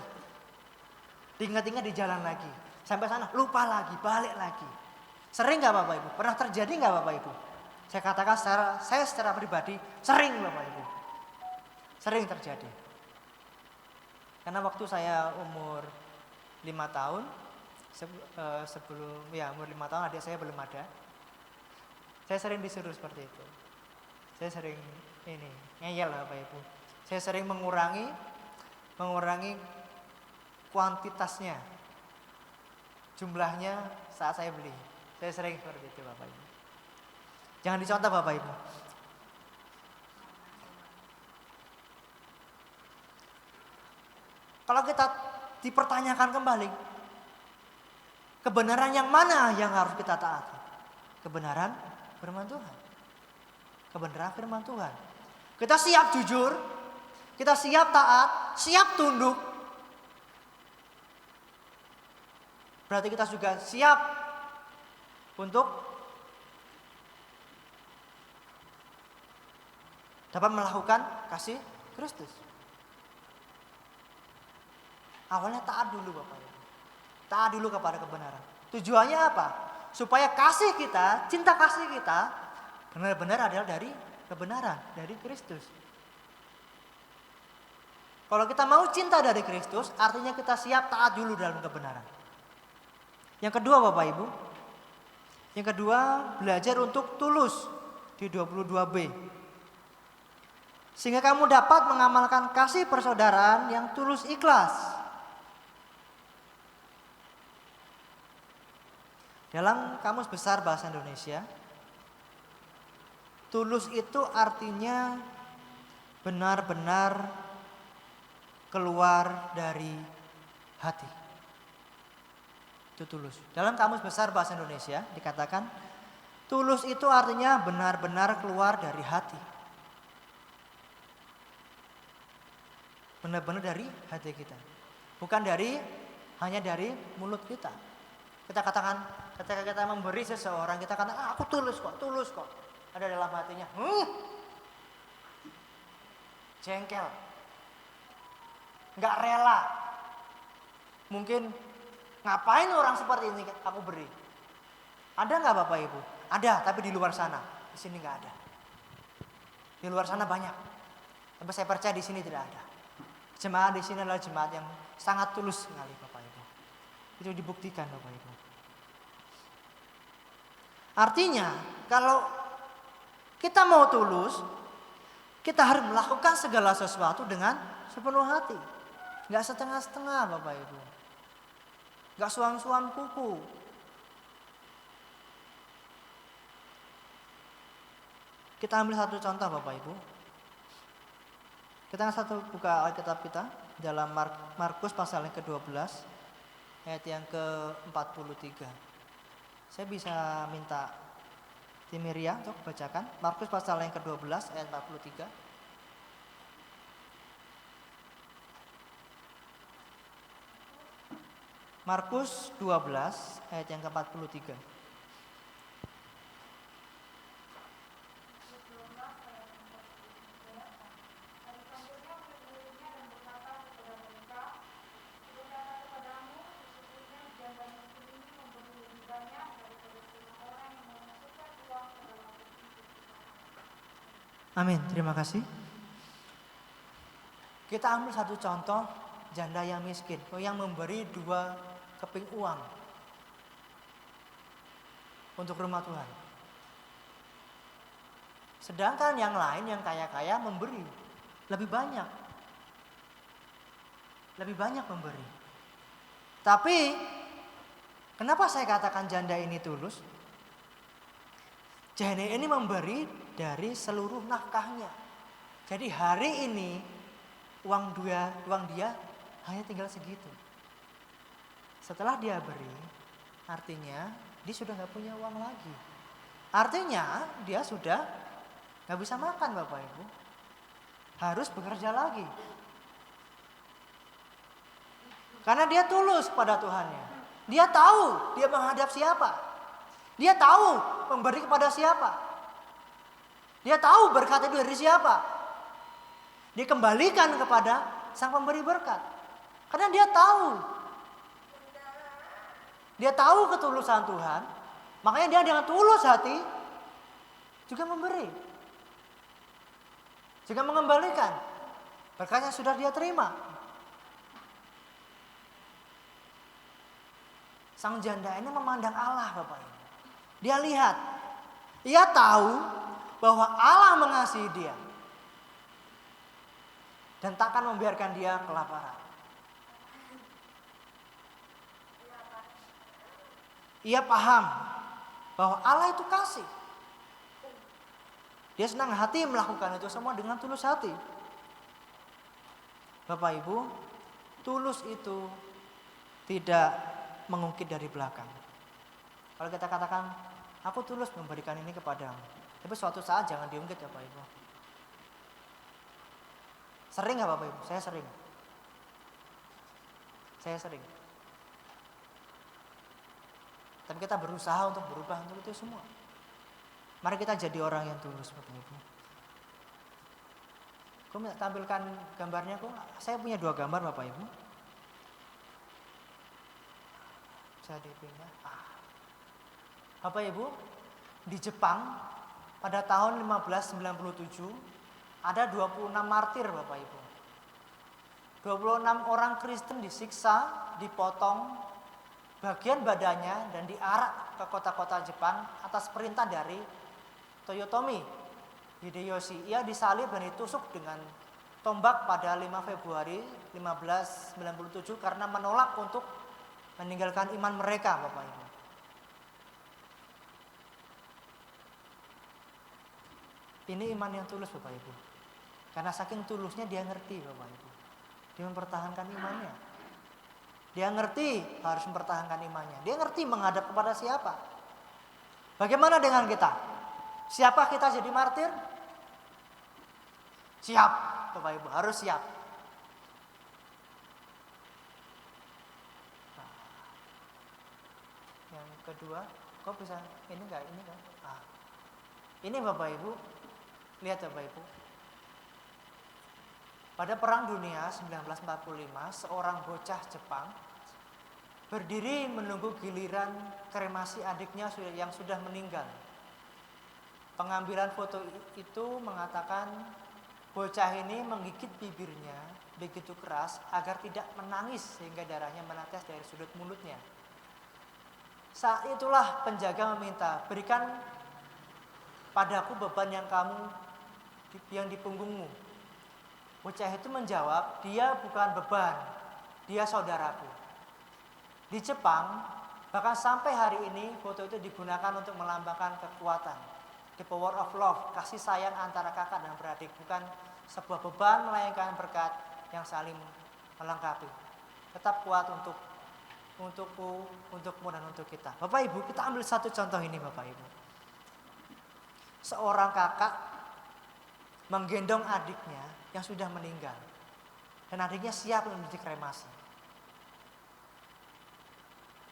Diingat-ingat di jalan lagi. Sampai sana lupa lagi, balik lagi. Sering gak Bapak Ibu? Pernah terjadi gak Bapak Ibu? Saya katakan saya secara pribadi sering Bapak Ibu. Sering terjadi. Karena waktu saya umur 5 tahun, umur 5 tahun adik saya belum ada. Saya sering disuruh seperti itu. Saya sering ngeyel Bapak Ibu. Saya sering mengurangi kuantitasnya, jumlahnya saat saya beli. Saya sering seperti itu Bapak Ibu. Jangan dicontoh Bapak Ibu. Kalau kita dipertanyakan kembali, kebenaran yang mana yang harus kita taati? Kebenaran firman Tuhan. Kebenaran firman Tuhan. Kita siap jujur, kita siap taat, siap tunduk. Berarti kita juga siap untuk dapat melakukan kasih Kristus. Awalnya taat dulu Bapak Ibu. Taat dulu kepada kebenaran. Tujuannya apa? Supaya kasih kita, cinta kasih kita benar-benar adalah dari kebenaran, dari Kristus. Kalau kita mau cinta dari Kristus, artinya kita siap taat dulu dalam kebenaran. Yang kedua Bapak Ibu, yang kedua belajar untuk tulus di 22B. Sehingga kamu dapat mengamalkan kasih persaudaraan yang tulus ikhlas. Dalam Kamus Besar Bahasa Indonesia, tulus itu artinya benar-benar keluar dari hati. Itu tulus. Dalam Kamus Besar Bahasa Indonesia dikatakan, tulus itu artinya benar-benar keluar dari hati. Benar-benar dari hati kita. Bukan hanya dari mulut kita. Kita katakan, ketika kita memberi seseorang, kita katakan, aku tulus kok. Ada dalam hatinya, jengkel, nggak rela. Mungkin ngapain orang seperti ini aku beri? Ada nggak Bapak Ibu? Ada, tapi di luar sana. di sini nggak ada. Di luar sana banyak, tapi saya percaya di sini tidak ada. Jemaat di sini adalah jemaat yang sangat tulus sekali, Bapak Ibu. Itu dibuktikan, Bapak Ibu. Artinya, kalau kita mau tulus, kita harus melakukan segala sesuatu dengan sepenuh hati. Nggak setengah-setengah, Bapak Ibu. Nggak suam-suam kuku. Kita ambil satu contoh, Bapak Ibu. Kita buka Alkitab kita dalam Markus pasal yang ke-12 ayat yang ke-43. Saya bisa minta Timiria untuk bacakan Markus pasal yang ke-12 ayat 43. Markus 12 ayat yang ke-43. Amin, terima kasih. Kita ambil satu contoh janda yang miskin, yang memberi 2 keping uang untuk rumah Tuhan. Sedangkan yang lain yang kaya-kaya memberi lebih banyak. Lebih banyak memberi. Tapi kenapa saya katakan janda ini tulus? Janda ini memberi dari seluruh nafkahnya. Jadi hari ini uang dia hanya tinggal segitu. Setelah dia beri, artinya dia sudah nggak punya uang lagi. Artinya dia sudah nggak bisa makan, Bapak Ibu. Harus bekerja lagi. Karena dia tulus pada Tuhannya. Dia tahu dia menghadap siapa. Dia tahu memberi kepada siapa. Dia tahu berkat itu dari siapa. Dikembalikan kepada sang pemberi berkat. Karena dia tahu. Dia tahu ketulusan Tuhan. Makanya dia dengan tulus hati juga memberi. Juga mengembalikan berkat yang sudah dia terima. Sang janda ini memandang Allah, Bapak Ibu. Dia lihat, ia tahu bahwa Allah mengasihi dia dan takkan membiarkan dia kelaparan. Ia paham bahwa Allah itu kasih. Dia senang hati melakukan itu semua dengan tulus hati. Bapak Ibu, tulus itu tidak mengungkit dari belakang. Kalau kita katakan, aku tulus memberikan ini kepadamu, tapi suatu saat jangan diungkit, Bapak Ibu. Sering nggak, Bapak Ibu? Saya sering. Tapi kita berusaha untuk berubah untuk itu semua. Mari kita jadi orang yang tulus, Bapak Ibu. Kau minta tampilkan gambarnya, kok? Saya punya 2 gambar, Bapak Ibu. Bisa dipindah. Bapak Ibu, di Jepang pada tahun 1597 ada 26 martir, Bapak Ibu. 26 orang Kristen disiksa, dipotong bagian badannya dan diarak ke kota-kota Jepang atas perintah dari Toyotomi Hideyoshi. Ia disalib dan ditusuk dengan tombak pada 5 Februari 1597 karena menolak untuk meninggalkan iman mereka, Bapak Ibu. Ini iman yang tulus, Bapak Ibu. Karena saking tulusnya dia ngerti, Bapak Ibu. Dia mempertahankan imannya. Dia ngerti harus mempertahankan imannya. Dia ngerti menghadap kepada siapa. Bagaimana dengan kita? Siapa kita jadi martir? Siap, Bapak Ibu, harus siap. Nah, yang kedua, kok bisa ini enggak? Ini kan? Ini Bapak Ibu, lihat Bapak Ibu. Pada Perang Dunia 1945, seorang bocah Jepang berdiri menunggu giliran kremasi adiknya yang sudah meninggal. pengambilan foto itu mengatakan bocah ini menggigit bibirnya begitu keras agar tidak menangis sehingga darahnya menetes dari sudut mulutnya. Saat itulah penjaga meminta, berikan padaku beban yang di punggungmu. Bocah itu menjawab, dia bukan beban, dia saudaraku. Di Jepang, bahkan sampai hari ini foto itu digunakan untuk melambangkan kekuatan. The power of love, kasih sayang antara kakak dan beradik, bukan sebuah beban melainkan berkat yang saling melengkapi. Tetap kuat untukku, untukmu dan untuk kita. Bapak Ibu, kita ambil satu contoh ini Bapak Ibu. Seorang kakak menggendong adiknya yang sudah meninggal. Dan adiknya siap untuk dikremasi.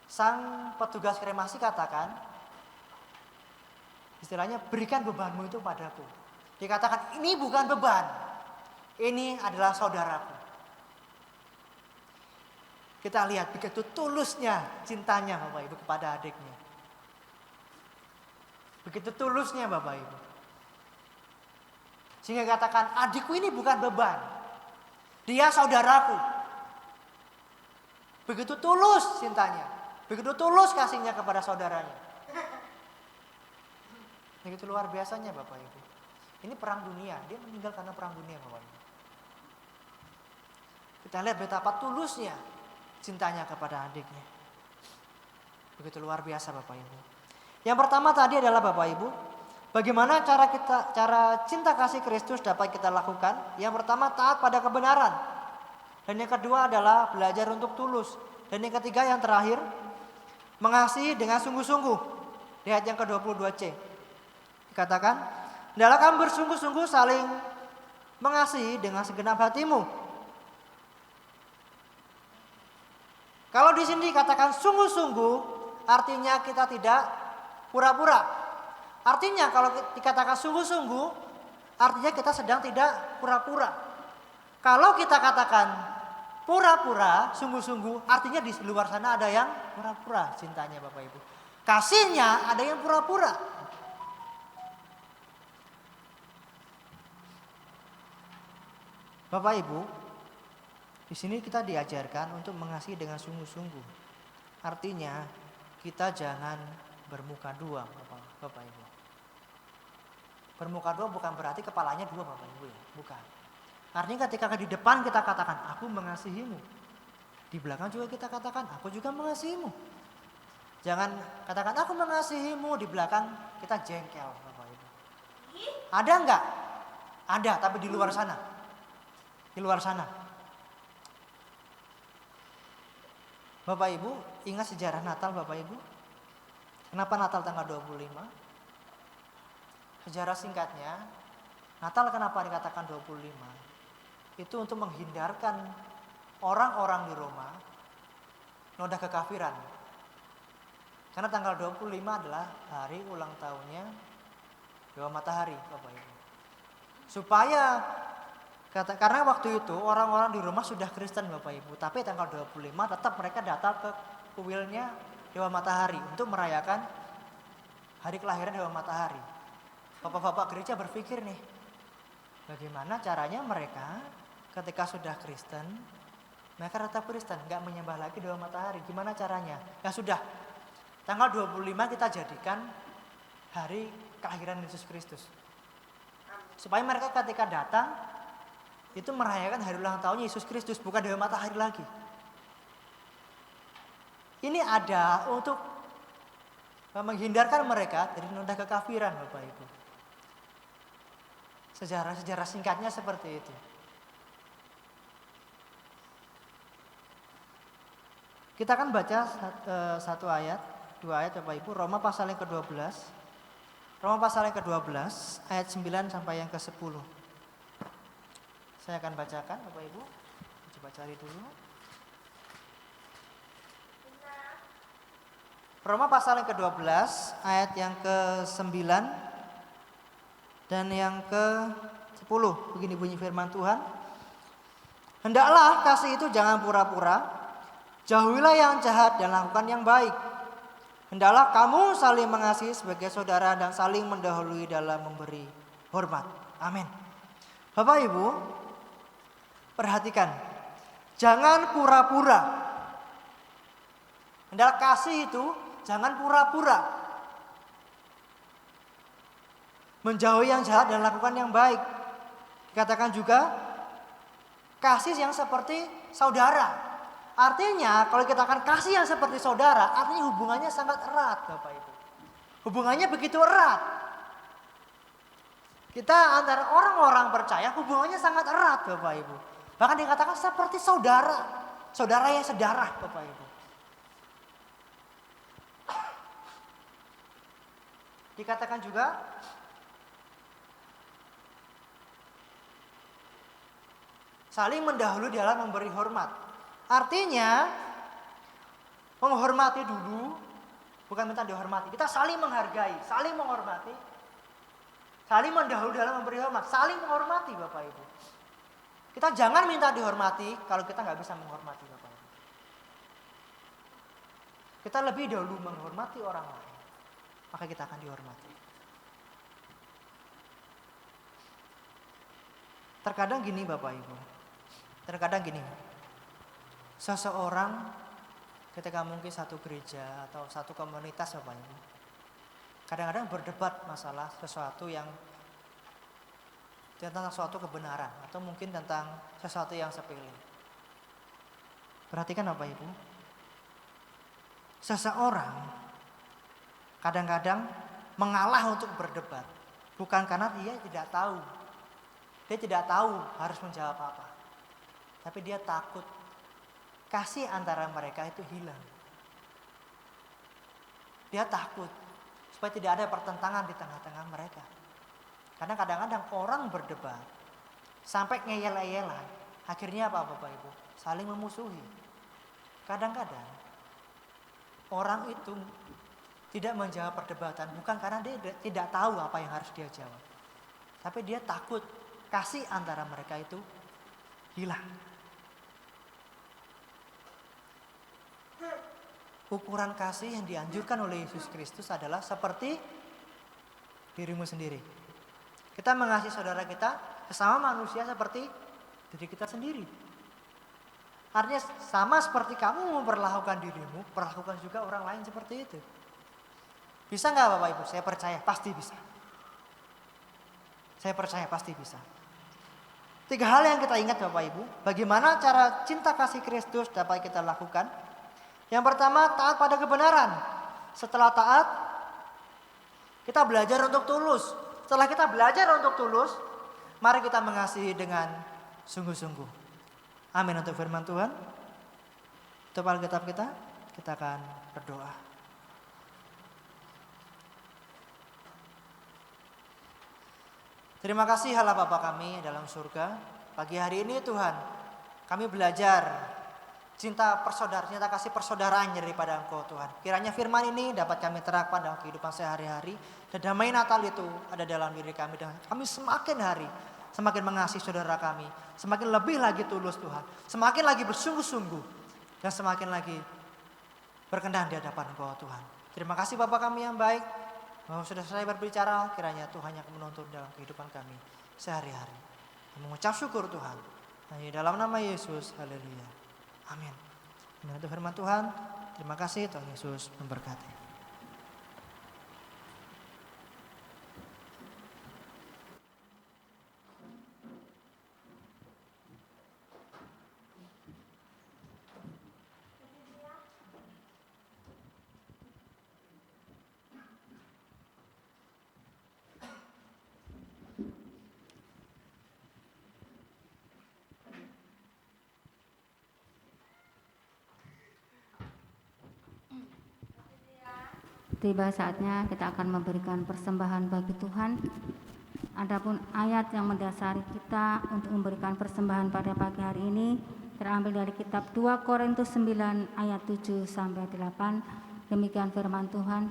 Sang petugas kremasi katakan, istilahnya berikan bebanmu itu padaku. Dikatakan ini bukan beban, ini adalah saudaraku. Kita lihat begitu tulusnya cintanya Bapak Ibu kepada adiknya. Begitu tulusnya Bapak Ibu. Sehingga katakan adikku ini bukan beban, dia saudaraku. Begitu tulus cintanya, begitu tulus kasihnya kepada saudaranya. Begitu luar biasanya Bapak Ibu. Ini perang dunia, dia meninggal karena perang dunia Bapak Ibu. Kita lihat betapa tulusnya cintanya kepada adiknya. Begitu luar biasa Bapak Ibu. Yang pertama tadi adalah Bapak Ibu, bagaimana cara cinta kasih Kristus dapat kita lakukan? Yang pertama taat pada kebenaran. Dan yang kedua adalah belajar untuk tulus. Dan yang ketiga yang terakhir, mengasihi dengan sungguh-sungguh. Di ayat yang ke-22C. Dikatakan, hendaklah kamu bersungguh-sungguh saling mengasihi dengan segenap hatimu. Kalau di sini dikatakan sungguh-sungguh, artinya kita tidak pura-pura. Artinya kalau dikatakan sungguh-sungguh, artinya kita sedang tidak pura-pura. Kalau kita katakan pura-pura, sungguh-sungguh, artinya di luar sana ada yang pura-pura cintanya Bapak Ibu. Kasihnya ada yang pura-pura. Bapak Ibu, di sini kita diajarkan untuk mengasihi dengan sungguh-sungguh. Artinya kita jangan bermuka dua, Bapak Ibu. Bermuka dua bukan berarti kepalanya dua Bapak Ibu ya, bukan. Artinya ketika di depan kita katakan aku mengasihimu, di belakang juga kita katakan aku juga mengasihimu. Jangan katakan aku mengasihimu, di belakang kita jengkel Bapak Ibu. Ada enggak? Ada, tapi di luar sana. Di luar sana. Bapak Ibu, ingat sejarah Natal Bapak Ibu? Kenapa Natal tanggal 25? Sejarah singkatnya, Natal kenapa dikatakan 25? Itu untuk menghindarkan orang-orang di Roma noda kekafiran. Karena tanggal 25 adalah hari ulang tahunnya Dewa Matahari Bapak Ibu. Supaya karena waktu itu orang-orang di Roma sudah Kristen Bapak Ibu, tapi tanggal 25 tetap mereka datang ke kuilnya Dewa Matahari untuk merayakan hari kelahiran Dewa Matahari. Bapak-bapak gereja berpikir nih, bagaimana caranya mereka ketika sudah Kristen, mereka tetap Kristen, gak menyembah lagi Dewa Matahari. Gimana caranya? Ya sudah, tanggal 25 kita jadikan hari kelahiran Yesus Kristus. Supaya mereka ketika datang itu merayakan hari ulang tahun Yesus Kristus, bukan Dewa Matahari lagi. Ini ada untuk menghindarkan mereka dari noda kekafiran Bapak Ibu. Sejarah singkatnya seperti itu. Kita akan baca satu ayat, dua ayat Bapak Ibu. Roma pasal yang ke-12. Roma pasal yang ke-12 ayat 9 sampai yang ke-10. Saya akan bacakan Bapak Ibu. Coba cari dulu. Roma pasal yang ke-12 ayat yang ke-9 dan yang ke-10. Begini bunyi firman Tuhan. Hendaklah kasih itu jangan pura-pura. Jauhilah yang jahat dan lakukan yang baik. Hendaklah kamu saling mengasihi sebagai saudara dan saling mendahului dalam memberi hormat. Amin. Bapak Ibu, perhatikan. Jangan pura-pura. Hendak kasih itu jangan pura-pura. Menjauhi yang jahat dan lakukan yang baik. Dikatakan juga kasih yang seperti saudara. Artinya kalau kita akan kasih yang seperti saudara, artinya hubungannya sangat erat Bapak Ibu. Hubungannya begitu erat. Kita antara orang-orang percaya hubungannya sangat erat Bapak Ibu. Bahkan dikatakan seperti saudara. Saudara yang sedarah Bapak Ibu. Dikatakan juga saling mendahului dalam memberi hormat. Artinya menghormati dulu, bukan minta dihormati. Kita saling menghargai, saling menghormati, saling mendahului dalam memberi hormat, saling menghormati Bapak Ibu. Kita jangan minta dihormati kalau kita nggak bisa menghormati Bapak Ibu. Kita lebih dahulu menghormati orang lain, maka kita akan dihormati. Terkadang gini Bapak Ibu, terkadang gini. Seseorang ketika mungkin satu gereja atau satu komunitas Bapak Ibu, kadang-kadang berdebat masalah sesuatu yang tentang suatu kebenaran atau mungkin tentang sesuatu yang sepele. Perhatikan Bapak Ibu, seseorang kadang-kadang mengalah untuk berdebat bukan karena dia tidak tahu harus menjawab apa, tapi dia takut kasih antara mereka itu hilang. Dia takut supaya tidak ada pertentangan di tengah-tengah mereka. Karena kadang-kadang orang berdebat sampai ngeyel-eyelan, akhirnya apa Bapak Ibu? Saling memusuhi. Kadang-kadang orang itu tidak menjawab perdebatan bukan karena dia tidak tahu apa yang harus dia jawab, tapi dia takut kasih antara mereka itu hilang. Ukuran kasih yang dianjurkan oleh Yesus Kristus adalah seperti dirimu sendiri. Kita mengasihi saudara kita, sesama manusia seperti diri kita sendiri. Artinya sama seperti kamu memperlakukan dirimu, perlakukan juga orang lain seperti itu. Bisa nggak Bapak Ibu? Saya percaya pasti bisa. Saya percaya pasti bisa. 3 hal yang kita ingat Bapak Ibu, bagaimana cara cinta kasih Kristus dapat kita lakukan. Yang pertama, taat pada kebenaran. Setelah taat, kita belajar untuk tulus. Setelah kita belajar untuk tulus, mari kita mengasihi dengan sungguh-sungguh. Amin untuk firman Tuhan. Untuk Alkitab kita akan berdoa. Terima kasih Allah Bapa kami dalam surga. Pagi hari ini Tuhan, kami belajar cinta kasih persaudaraan daripada Engkau Tuhan. Kiranya firman ini dapat kami terapkan dalam kehidupan sehari-hari. Dan damai Natal itu ada dalam diri kami. Dan kami semakin hari semakin mengasihi saudara kami. Semakin lebih lagi tulus Tuhan. Semakin lagi bersungguh-sungguh. Dan semakin lagi berkenan di hadapan Engkau Tuhan. Terima kasih Bapa kami yang baik. Bahwa sudah saya berbicara, kiranya Tuhan yang menuntun dalam kehidupan kami sehari-hari. Mengucap syukur Tuhan. Hanya dalam nama Yesus. Haleluya. Amin. Menurut firman Tuhan, terima kasih Tuhan Yesus memberkati. Tiba saatnya kita akan memberikan persembahan bagi Tuhan. Adapun ayat yang mendasari kita untuk memberikan persembahan pada pagi hari ini terambil dari kitab 2 Korintus 9 ayat 7 sampai 8. Demikian firman Tuhan.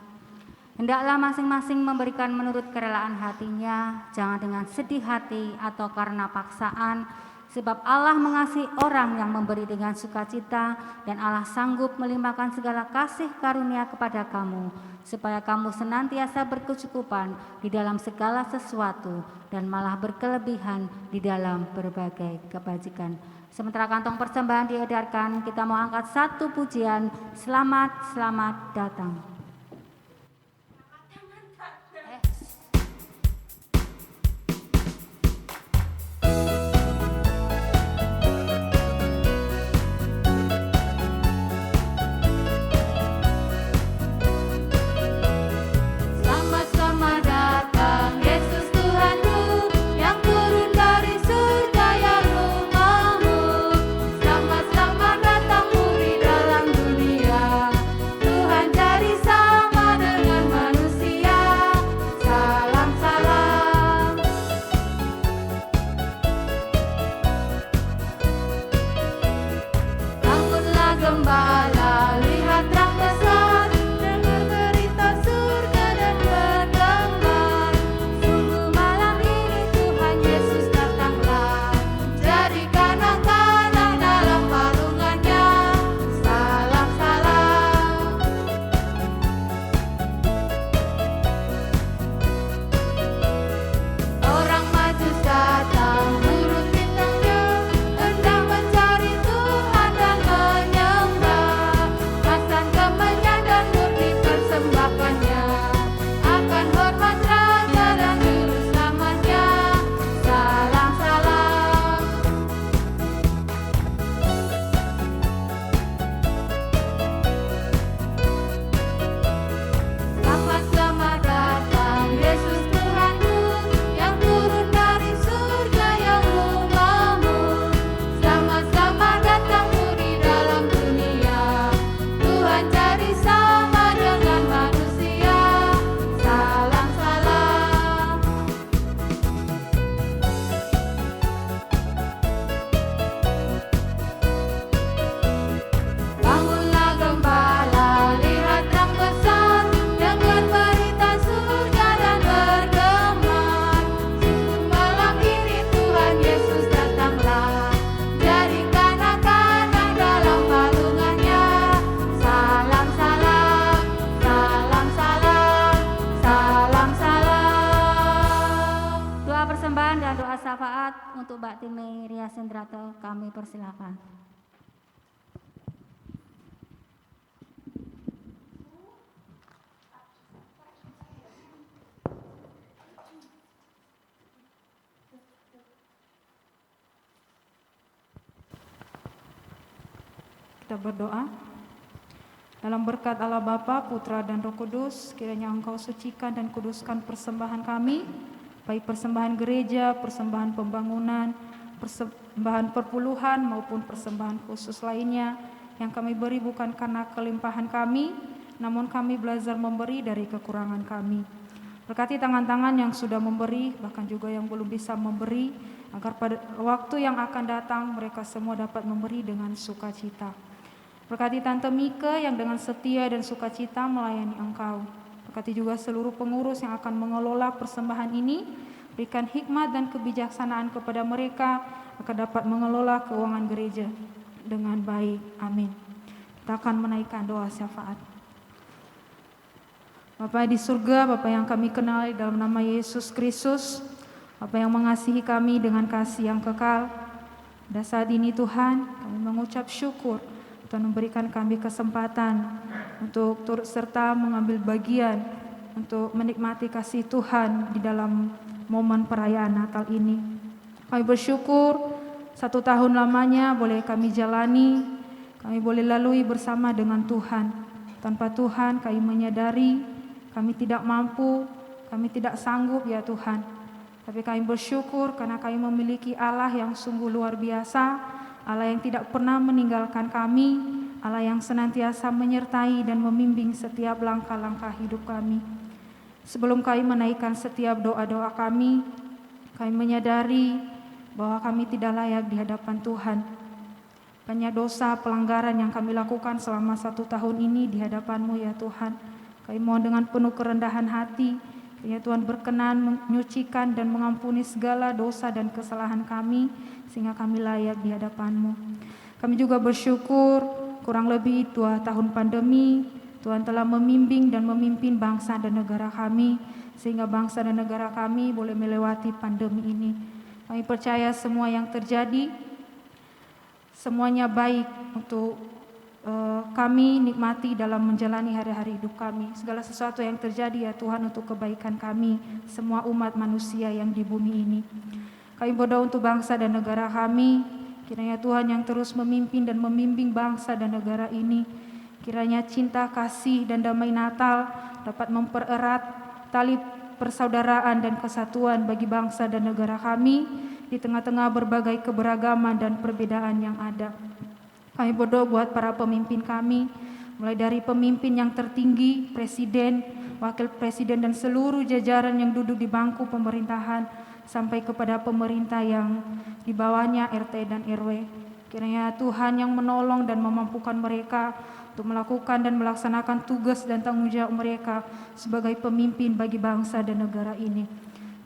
Hendaklah masing-masing memberikan menurut kerelaan hatinya, jangan dengan sedih hati atau karena paksaan, Sebab Allah mengasihi orang yang memberi dengan sukacita, dan Allah sanggup melimpahkan segala kasih karunia kepada kamu, supaya kamu senantiasa berkecukupan di dalam segala sesuatu, dan malah berkelebihan di dalam berbagai kebajikan. Sementara kantong persembahan diedarkan, kita mau angkat satu pujian, selamat, selamat datang. Syafaat untuk Mbak Timi Ria Sendrato, kami persilakan. Kita berdoa. Dalam berkat Allah Bapa, Putra dan Roh Kudus, kiranya Engkau sucikan dan kuduskan persembahan kami, baik persembahan gereja, persembahan pembangunan, persembahan perpuluhan maupun persembahan khusus lainnya yang kami beri bukan karena kelimpahan kami, namun kami belajar memberi dari kekurangan kami. Berkati tangan-tangan yang sudah memberi, bahkan juga yang belum bisa memberi, agar pada waktu yang akan datang mereka semua dapat memberi dengan sukacita. Berkati Tante Mika yang dengan setia dan sukacita melayani Engkau. Berkati juga seluruh pengurus yang akan mengelola persembahan ini. Berikan hikmat dan kebijaksanaan kepada mereka agar dapat mengelola keuangan gereja dengan baik. Amin. Kita akan menaikkan doa syafaat. Bapa di surga, Bapa yang kami kenal dalam nama Yesus Kristus, Bapa yang mengasihi kami dengan kasih yang kekal. Pada saat ini Tuhan, kami mengucap syukur Tuhan memberikan kami kesempatan untuk turut serta mengambil bagian untuk menikmati kasih Tuhan di dalam momen perayaan Natal ini. Kami bersyukur 1 tahun lamanya boleh kami jalani, kami boleh lalui bersama dengan Tuhan. Tanpa Tuhan kami menyadari kami tidak mampu, kami tidak sanggup ya Tuhan. Tapi kami bersyukur karena kami memiliki Allah yang sungguh luar biasa, Allah yang tidak pernah meninggalkan kami, Allah yang senantiasa menyertai dan membimbing setiap langkah-langkah hidup kami. Sebelum kami menaikkan setiap doa-doa kami menyadari bahwa kami tidak layak di hadapan Tuhan. Banyak dosa pelanggaran yang kami lakukan selama 1 tahun ini di hadapan-Mu ya Tuhan. Kami mohon dengan penuh kerendahan hati, Kiranya Tuhan berkenan menyucikan dan mengampuni segala dosa dan kesalahan kami, sehingga kami layak di hadapan-Mu. Kami juga bersyukur kurang lebih 2 tahun pandemi, Tuhan telah membimbing dan memimpin bangsa dan negara kami, sehingga bangsa dan negara kami boleh melewati pandemi ini. Kami percaya semua yang terjadi, semuanya baik untuk kami nikmati dalam menjalani hari-hari hidup kami. Segala sesuatu yang terjadi ya Tuhan untuk kebaikan kami, semua umat manusia yang di bumi ini. Kami berdoa untuk bangsa dan negara kami, kiranya Tuhan yang terus memimpin dan membimbing bangsa dan negara ini. Kiranya cinta, kasih, dan damai Natal dapat mempererat tali persaudaraan dan kesatuan bagi bangsa dan negara kami di tengah-tengah berbagai keberagaman dan perbedaan yang ada. Kami berdoa buat para pemimpin kami, mulai dari pemimpin yang tertinggi, presiden, wakil presiden, dan seluruh jajaran yang duduk di bangku pemerintahan, sampai kepada pemerintah yang di bawahnya, RT dan RW. Kiranya Tuhan yang menolong dan memampukan mereka untuk melakukan dan melaksanakan tugas dan tanggung jawab mereka sebagai pemimpin bagi bangsa dan negara ini.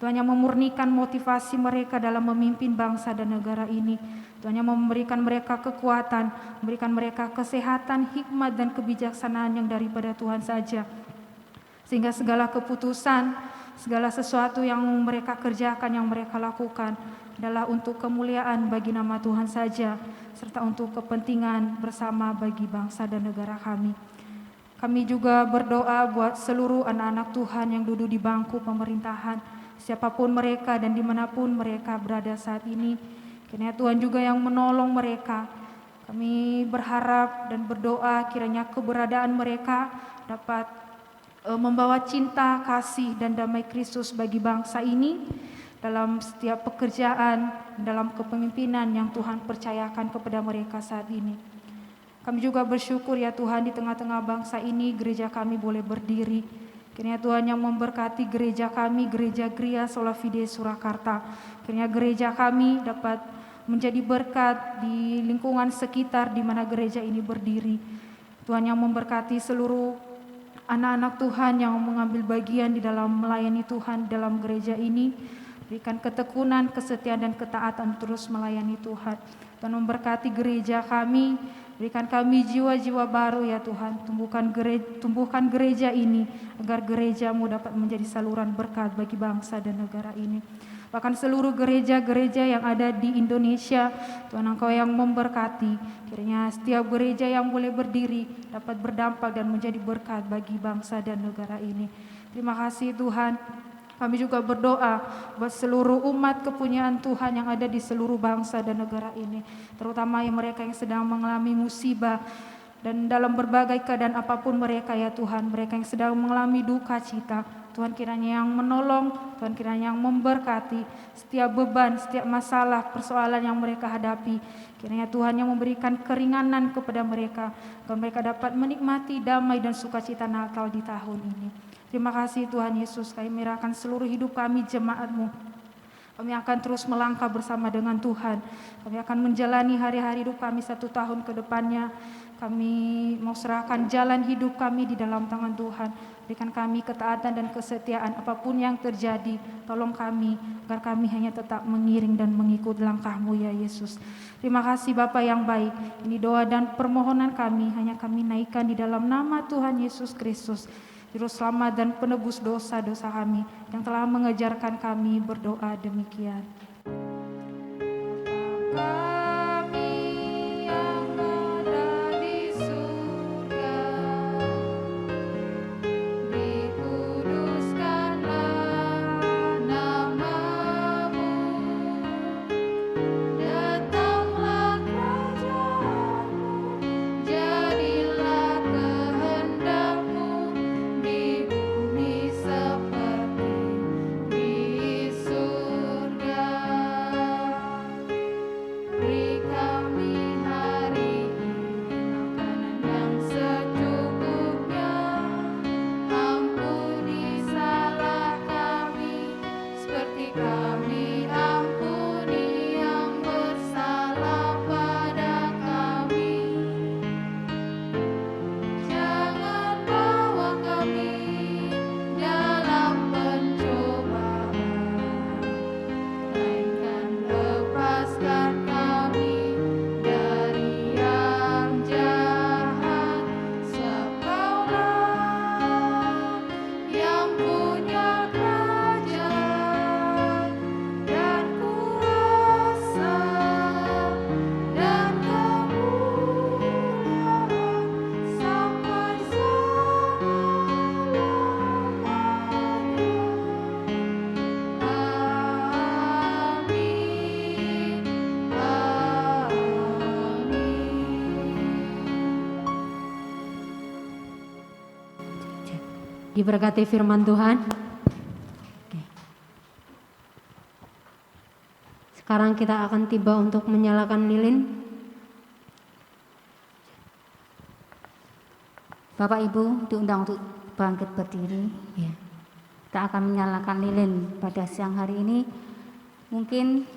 Tuhan yang memurnikan motivasi mereka dalam memimpin bangsa dan negara ini. Tuhan yang memberikan mereka kekuatan, memberikan mereka kesehatan, hikmat, dan kebijaksanaan yang daripada Tuhan saja. Sehingga segala keputusan, segala sesuatu yang mereka kerjakan, yang mereka lakukan adalah untuk kemuliaan bagi nama Tuhan saja, serta untuk kepentingan bersama bagi bangsa dan negara kami. Kami juga berdoa buat seluruh anak-anak Tuhan yang duduk di bangku pemerintahan, siapapun mereka dan dimanapun mereka berada saat ini. Kiranya Tuhan juga yang menolong mereka. Kami berharap dan berdoa kiranya keberadaan mereka dapat membawa cinta, kasih, dan damai Kristus bagi bangsa ini dalam setiap pekerjaan, dalam kepemimpinan yang Tuhan percayakan kepada mereka saat ini. Kami juga bersyukur ya Tuhan, di tengah-tengah bangsa ini gereja kami boleh berdiri. Kiranya Tuhan yang memberkati gereja kami, Gereja Gria Sola Fide Surakarta. Kiranya gereja kami dapat menjadi berkat di lingkungan sekitar di mana gereja ini berdiri. Tuhan yang memberkati seluruh anak-anak Tuhan yang mengambil bagian di dalam melayani Tuhan dalam gereja ini. Berikan ketekunan, kesetiaan, dan ketaatan terus melayani Tuhan. Tuhan memberkati gereja kami, berikan kami jiwa-jiwa baru ya Tuhan. Tumbuhkan gereja ini agar gereja-Mu dapat menjadi saluran berkat bagi bangsa dan negara ini. Bahkan seluruh gereja-gereja yang ada di Indonesia, Tuhan Engkau yang memberkati. Kiranya setiap gereja yang boleh berdiri dapat berdampak dan menjadi berkat bagi bangsa dan negara ini. Terima kasih Tuhan. Kami juga berdoa buat seluruh umat kepunyaan Tuhan yang ada di seluruh bangsa dan negara ini. Terutama yang mereka yang sedang mengalami musibah dan dalam berbagai keadaan apapun mereka ya Tuhan. Mereka yang sedang mengalami duka cita. Tuhan kiranya yang menolong, Tuhan kiranya yang memberkati setiap beban, setiap masalah, persoalan yang mereka hadapi. Kiranya Tuhan yang memberikan keringanan kepada mereka, agar mereka dapat menikmati damai dan sukacita Natal di tahun ini. Terima kasih Tuhan Yesus, kami menyerahkan seluruh hidup kami, jemaat-Mu. Kami akan terus melangkah bersama dengan Tuhan. Kami akan menjalani hari-hari hidup kami 1 tahun ke depannya. Kami mau serahkan jalan hidup kami di dalam tangan Tuhan. Berikan kami ketaatan dan kesetiaan apapun yang terjadi. Tolong kami agar kami hanya tetap mengiring dan mengikut langkah-Mu ya Yesus. Terima kasih Bapa yang baik. Ini doa dan permohonan kami hanya kami naikkan di dalam nama Tuhan Yesus Kristus, Juru Selamat dan penebus dosa-dosa kami, yang telah mengajarkan kami berdoa demikian. Di surga. Diberkati firman Tuhan. Oke. Sekarang kita akan tiba untuk menyalakan lilin. Bapak Ibu diundang untuk bangkit berdiri. Ya. Kita akan menyalakan lilin pada siang hari ini. Mungkin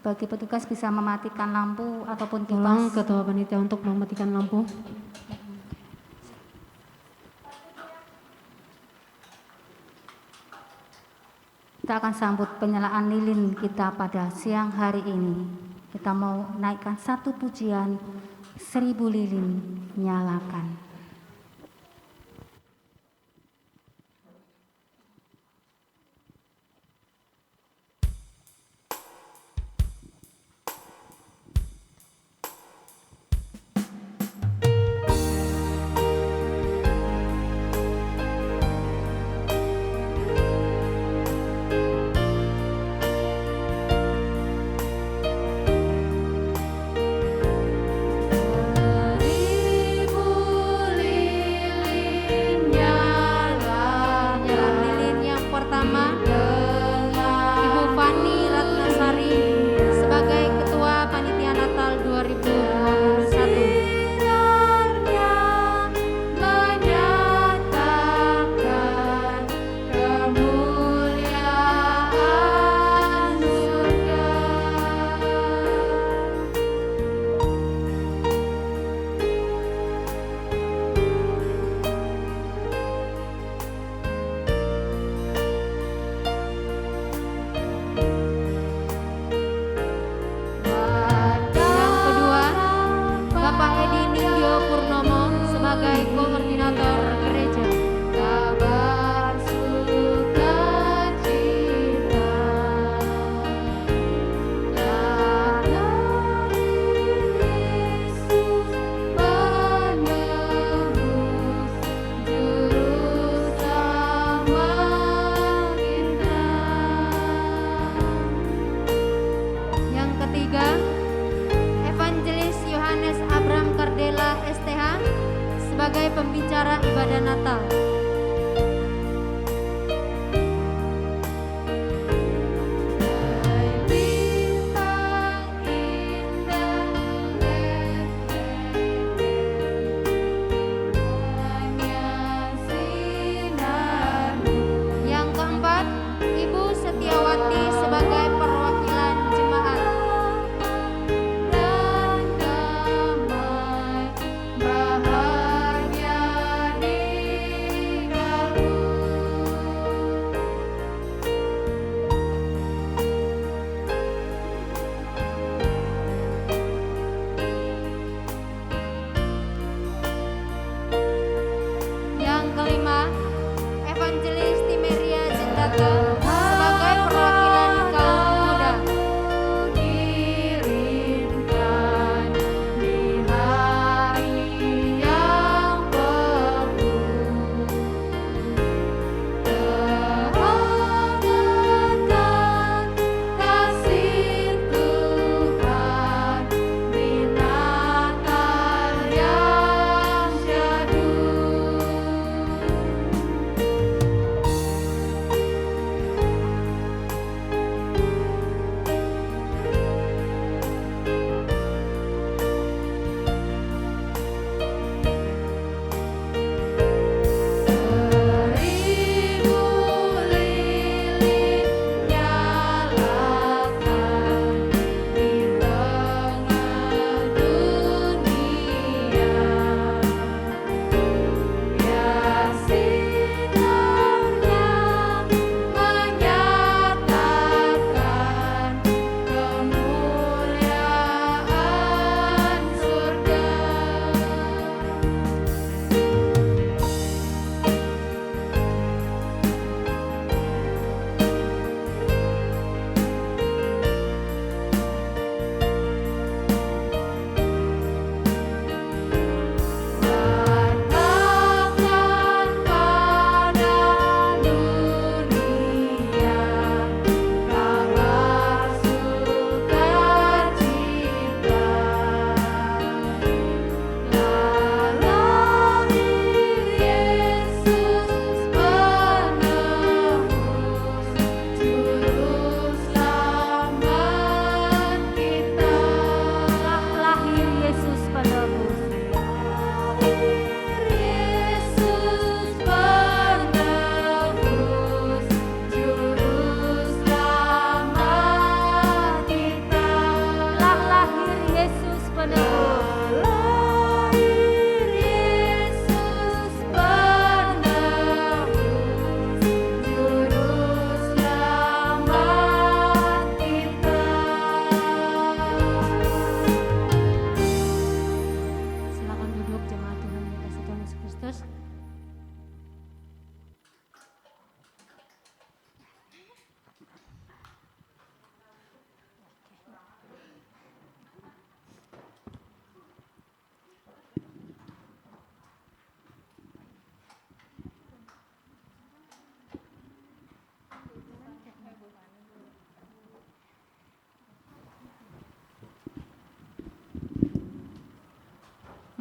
bagi petugas bisa mematikan lampu ataupun Tolong kipas. ketua panitia untuk mematikan lampu. Kita akan sambut penyalaan lilin kita pada siang hari ini. Kita mau naikkan satu pujian, 1000 lilin nyalakan. Seribu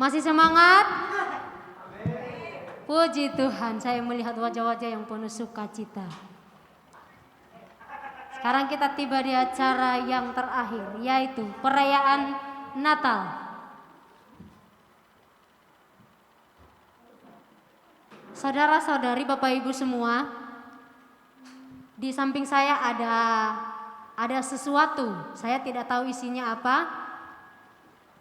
Masih semangat? Puji Tuhan, saya melihat wajah-wajah yang penuh sukacita. Sekarang kita tiba di acara yang terakhir, yaitu perayaan Natal. Saudara-saudari, Bapak Ibu semua, di samping saya ada sesuatu. Saya tidak tahu isinya apa.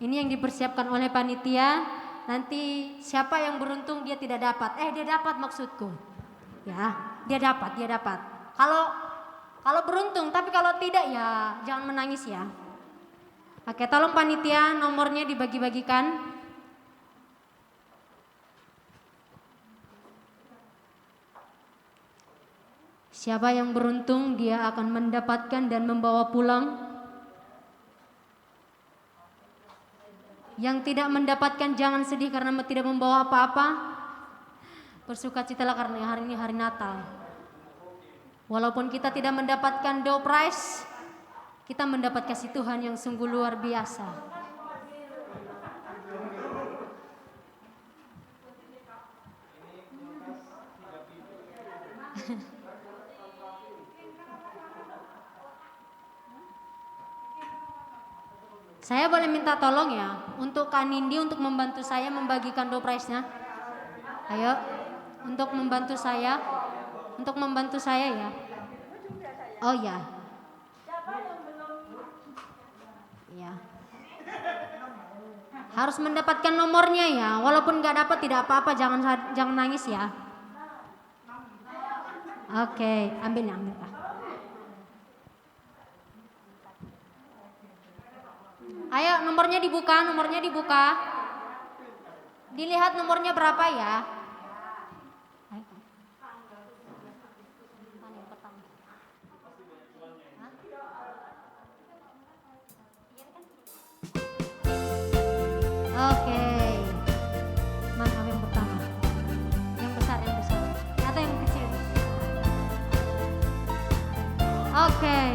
Ini yang dipersiapkan oleh panitia. Nanti siapa yang beruntung dia tidak dapat. Dia dapat maksudku. Ya, dia dapat. Kalau beruntung, tapi kalau tidak ya jangan menangis ya. Oke, tolong panitia nomornya dibagi-bagikan. Siapa yang beruntung dia akan mendapatkan dan membawa pulang. Yang tidak mendapatkan jangan sedih karena tidak membawa apa-apa. Bersukacitalah karena hari ini hari Natal. Walaupun kita tidak mendapatkan door prize, kita mendapat kasih Tuhan yang sungguh luar biasa. Saya boleh minta tolong ya untuk Kak Nindi untuk membantu saya membagikan door prize-nya. Ayo, untuk membantu saya ya. Oh ya. Ya. Harus mendapatkan nomornya ya. Walaupun nggak dapat tidak apa-apa, jangan nangis ya. Oke, ambil Kak. Ayo nomornya dibuka. Dilihat nomornya berapa ya. Oke. Mana yang pertama? Yang besar atau yang kecil? Oke.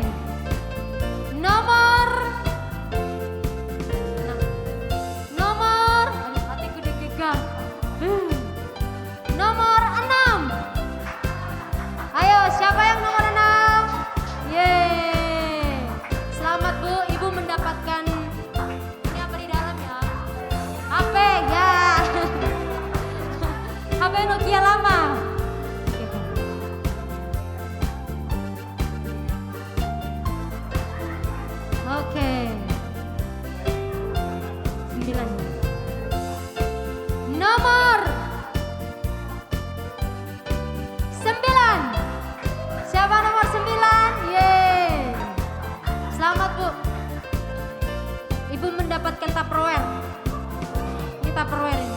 Hatiku deg-degan. Nomor 6. Ayo, siapa yang nomor 6? Yeay. Selamat Bu, Ibu mendapatkan ini apa di dalam ya? HP ya. HP Nokia lama. Oke. 9. Nomor 9. Siapa nomor 9? Yeay. Selamat Bu. Ibu mendapatkan Tupperware. Ini Tupperware ini.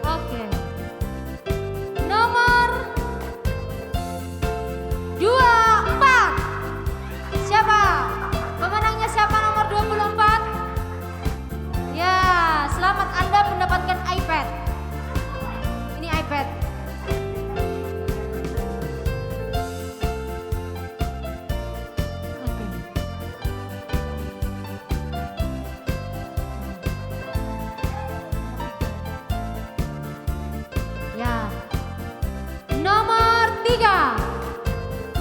Oke. Nomor 24. Siapa? Pemenangnya siapa nomor 24? Ya, selamat Anda mendapatkan iPad. Ini iPad. Oke. Ya. Nomor 3.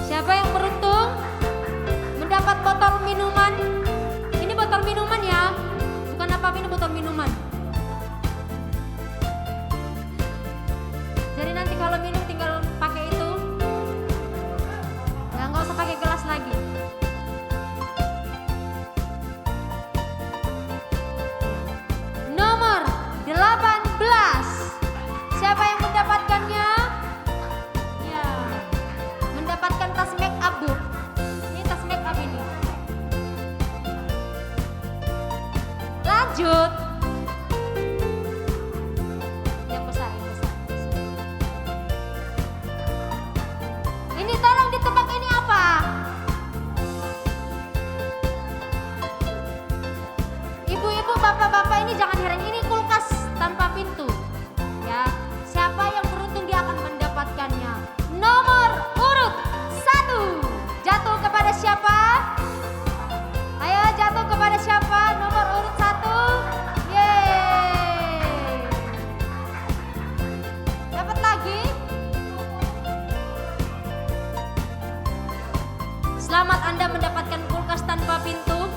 Siapa yang beruntung mendapat botol minuman? Ini botol minuman ya. Bukan apa-apa, ini botol minuman. Jadi nanti kalau minum tinggal pakai itu. Ya nggak usah pakai gelas lagi. Nomor 18. Siapa yang mendapatkannya? Ya, mendapatkan tas make up Bu. Ini tas make up ini. Lanjut. Yang besar. Ini tolong ditebak ini apa? Ibu-ibu, bapak-bapak ini jangan heran, ini kulkas tanpa pintu. Ya, siapa yang beruntung dia akan mendapatkannya. Selamat Anda mendapatkan kulkas tanpa pintu.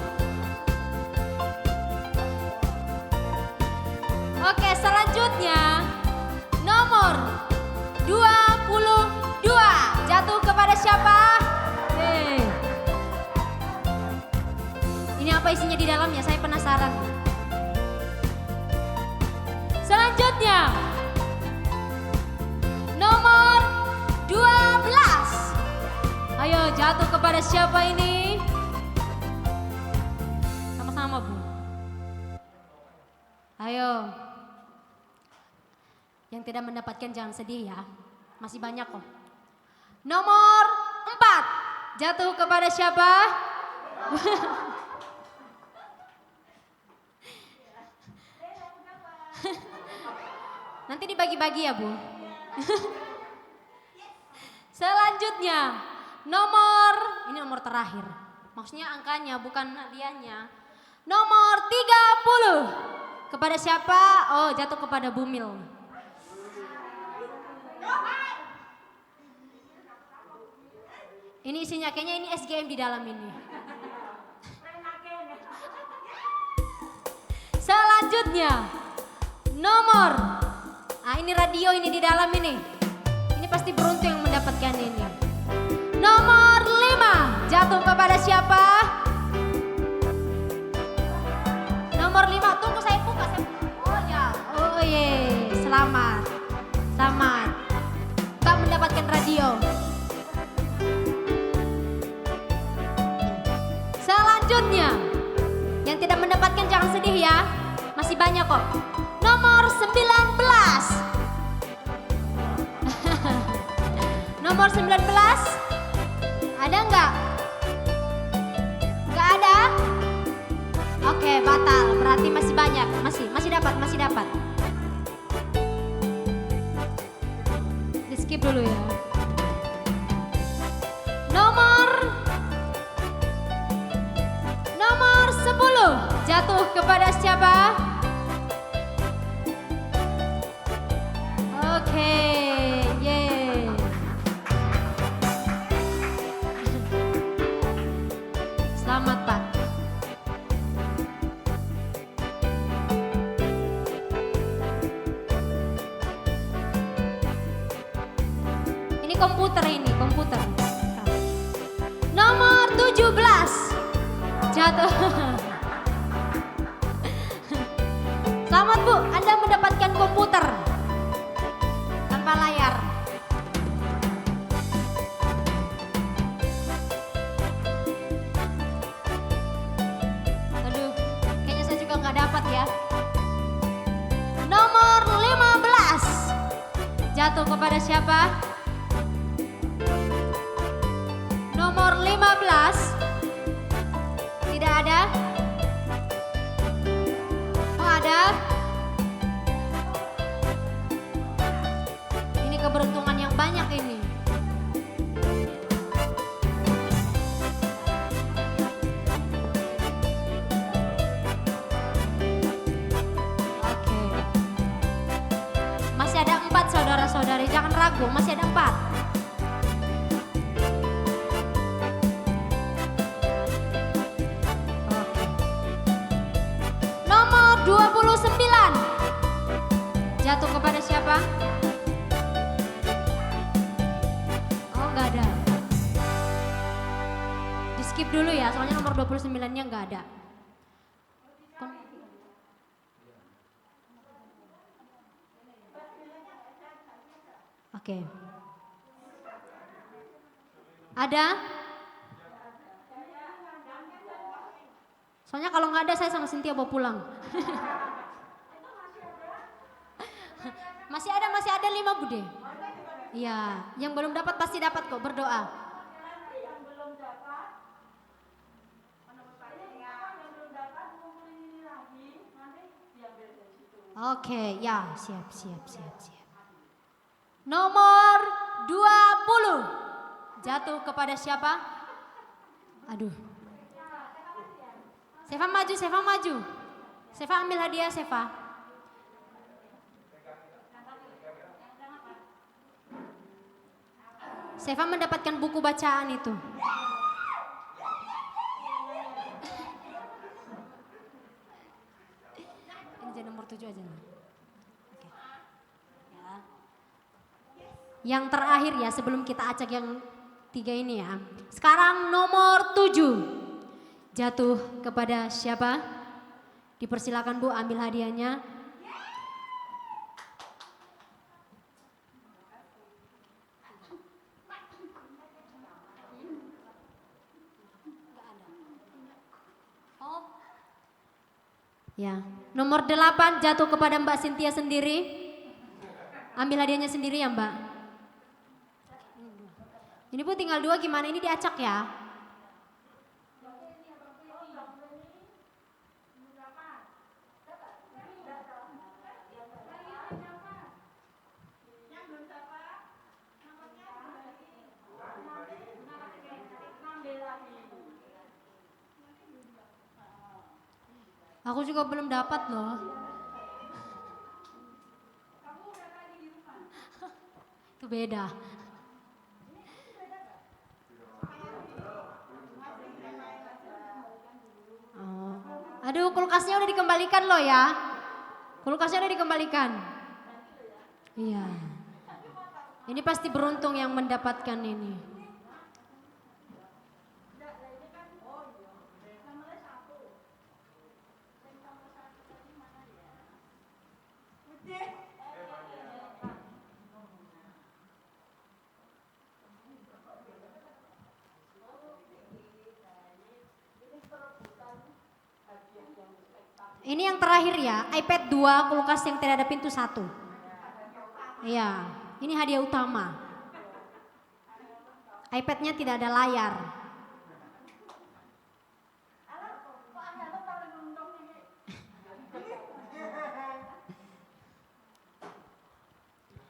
Oke, selanjutnya nomor 22 jatuh kepada siapa? Ini apa isinya di dalamnya? Saya penasaran. Selanjutnya nomor 12. Ayo, jatuh kepada siapa ini? Sama-sama, Bu. Ayo. Yang tidak mendapatkan jangan sedih ya. Masih banyak kok. Nomor 4. Jatuh kepada siapa? Nanti dibagi-bagi ya, Bu. Selanjutnya ini nomor terakhir. Maksudnya angkanya bukan hadiahnya. Nomor 30. Kepada siapa? Oh, jatuh kepada Bumil. Ini isinya kayaknya ini SGM di dalam ini. Selanjutnya nomor ini radio ini di dalam ini. Ini pasti beruntung yang mendapatkan ini. Nomor 5 jatuh kepada siapa? Nomor 5, tunggu saya buka. Oh ya, oh ye, selamat. Selamat. Mbak mendapatkan radio. Selanjutnya, yang tidak mendapatkan jangan sedih ya. Masih banyak kok. Nomor 19. Nomor 19. Ada nggak? Nggak ada? Oke, batal. Berarti masih banyak. Masih dapat. Di skip dulu ya. Nomor 10 jatuh kepada siapa? Oke, yeay. Selamat Pak. Ini komputer. Nomor 17 jatuh. Selamat Bu, Anda mendapatkan komputer tanpa layar. Aduh, kayaknya saya juga nggak dapat ya. Nomor 15 jatuh kepada siapa? Nomor 15 tidak ada. Oh ada. Ini keberuntungan yang banyak ini. Oke. Masih ada 4 saudara-saudari, jangan ragu, masih ada 4. Nomor 29 jatuh kepada siapa? Oh nggak ada. Di skip dulu ya, soalnya nomor 29-nya nggak ada. Oke. Ada? Soalnya kalau nggak ada saya sama Cynthia bawa pulang. Masih ada 5 Bude. Iya, yang belum dapat pasti dapat kok, berdoa. Oke, ya, siap. Nomor 20 jatuh kepada siapa? Aduh. Seva maju. Seva ambil hadiah, Seva. Seva mendapatkan buku bacaan itu. 7 aja. Oke. Ya. Yang terakhir ya sebelum kita acak yang 3 ini ya. Sekarang nomor 7. Jatuh kepada siapa? Dipersilakan Bu ambil hadiahnya. Ya, nomor 8 jatuh kepada Mbak Cynthia sendiri. Ambil hadiahnya sendiri ya Mbak. Ini Bu tinggal 2 gimana ini diacak ya? Aku juga belum dapat loh. Itu beda. Oh. Aduh, kulkasnya udah dikembalikan loh ya. Kulkasnya udah dikembalikan. Iya. Ini pasti beruntung yang mendapatkan ini. Ini yang terakhir ya, iPad 2, kulkas yang tidak ada pintu 1. Iya, ini hadiah utama. iPad-nya tidak ada layar.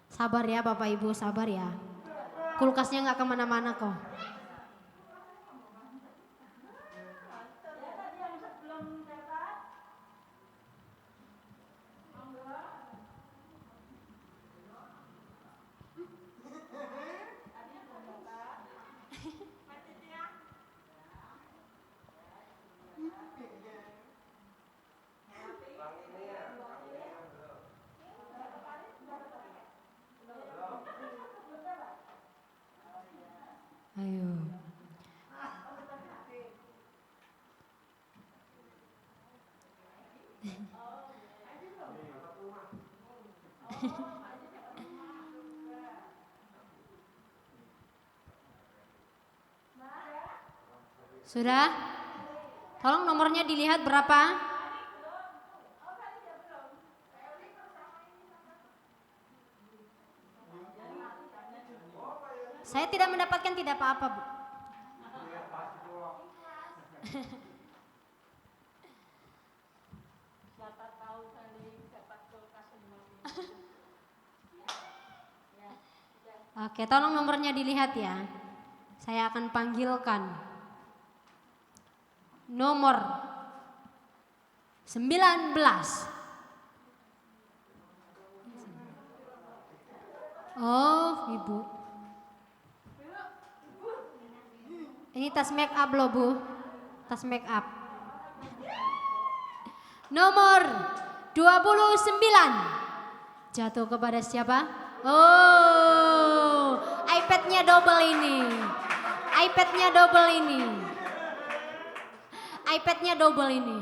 Sabar ya Bapak Ibu, sabar ya. Kulkasnya nggak kemana-mana kok. Ayo. Sudah? Tolong nomornya dilihat berapa? Saya tidak mendapatkan tidak apa-apa, Bu. Oke, tolong nomornya dilihat ya. Saya akan panggilkan. Nomor 19. Oh, Ibu. Ini tas make up loh Bu, tas make up. Nomor 29 jatuh kepada siapa? Oh, iPad-nya double ini. iPad-nya double ini. iPad-nya double ini.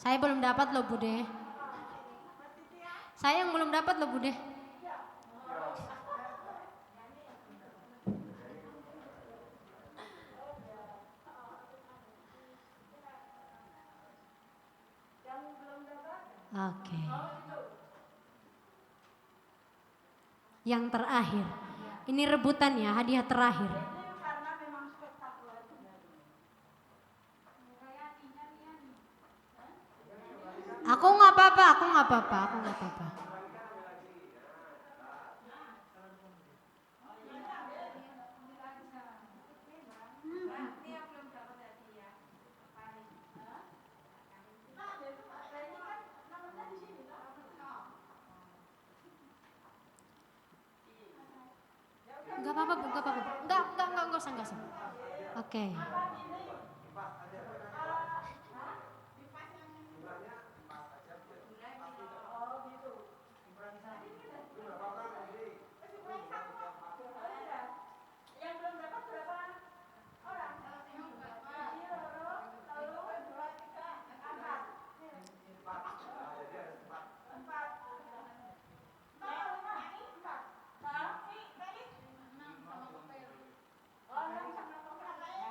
Saya belum dapat loh Bude. Saya yang belum dapat loh Bude. Oke. Yang terakhir. Ini rebutan ya, hadiah terakhir. Aku nggak apa-apa, aku nggak apa-apa, aku nggak apa-apa. Enggak apa-apa Bu, enggak apa-apa. Enggak usah. Oke.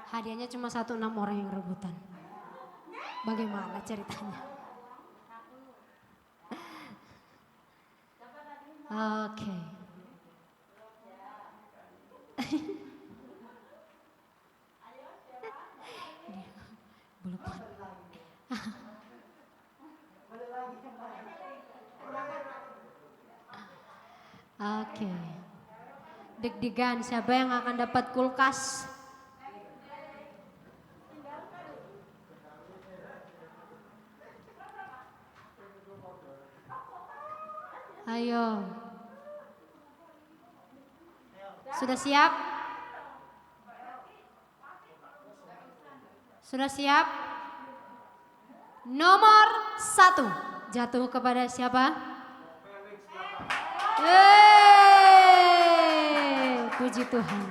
Hadiahnya cuma 1, 6 orang yang rebutan. Bagaimana ceritanya? Oke. Belum. Oke. Deg-degan siapa yang akan dapat kulkas? Ayo. Sudah siap? Sudah siap? Nomor 1 jatuh kepada siapa? Puji Tuhan.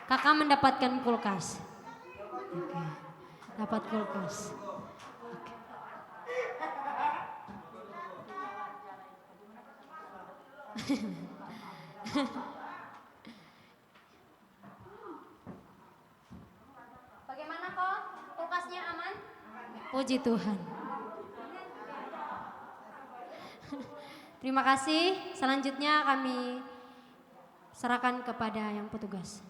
Kakak mendapatkan kulkas. Oke. Dapat kulkas. Bagaimana kok? Kulkasnya aman? Puji Tuhan. Terima kasih. Selanjutnya kami serahkan kepada yang petugas.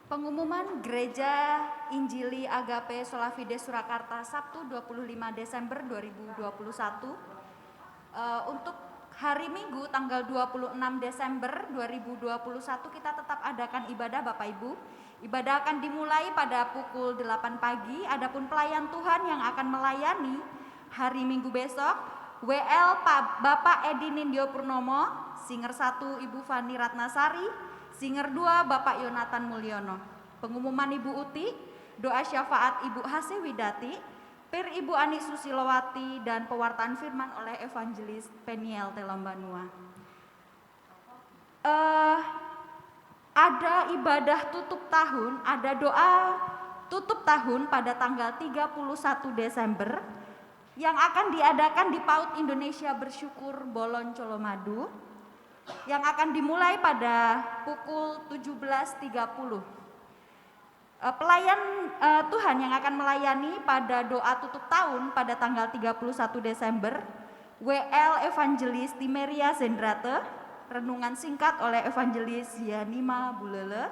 Pengumuman Gereja Injili Agape Sola Fide Surakarta Sabtu 25 Desember 2021 untuk hari Minggu tanggal 26 Desember 2021 kita tetap adakan ibadah Bapak Ibu. Ibadah akan dimulai pada pukul 8 pagi, adapun pelayan Tuhan yang akan melayani hari Minggu besok WL Bapak Edi Nindyo Purnomo, Singer 1 Ibu Fani Ratnasari, Singer 2 Bapak Yonatan Mulyono. Pengumuman Ibu Uti, doa syafaat Ibu Hase Widati, Pir Ibu Ani Susilowati, dan pewartaan firman oleh Evangelis Peniel Telambanua. Ada ibadah tutup tahun, ada doa tutup tahun pada tanggal 31 Desember yang akan diadakan di PAUD Indonesia Bersyukur Bolon Colomadu, yang akan dimulai pada pukul 17.30. Pelayan Tuhan yang akan melayani pada doa tutup tahun pada tanggal 31 Desember WL Evangelis Timeria Zendrate, renungan singkat oleh Evangelis Yanima Bulele.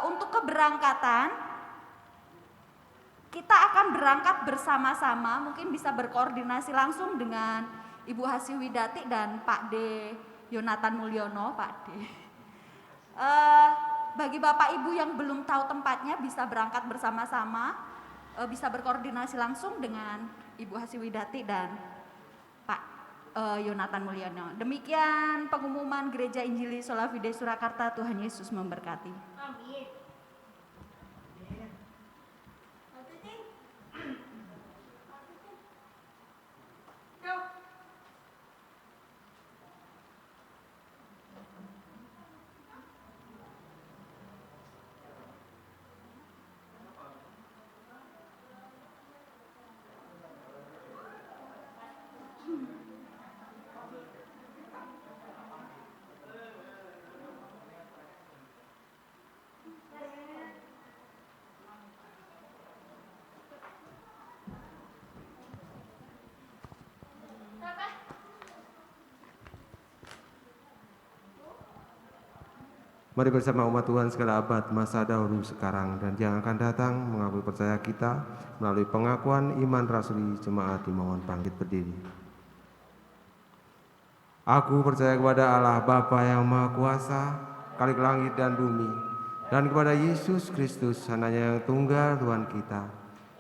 Untuk keberangkatan kita akan berangkat bersama-sama, mungkin bisa berkoordinasi langsung dengan Ibu Hasi Widati dan Pak D Yonatan Mulyono, Pak D. Bagi Bapak Ibu yang belum tahu tempatnya bisa berangkat bersama-sama, bisa berkoordinasi langsung dengan Ibu Hasi Widati dan Pak Yonatan Mulyono. Demikian pengumuman Gereja Injili Sola Fide Surakarta. Tuhan Yesus memberkati. Amin. Mari bersama umat Tuhan segala abad, masa dahulu, sekarang, dan yang akan datang mengakui percaya kita melalui pengakuan iman rasuli jemaat dimohon bangkit berdiri. Aku percaya kepada Allah Bapa yang Maha Kuasa, Khalik langit dan bumi, dan kepada Yesus Kristus, anaknya yang tunggal Tuhan kita,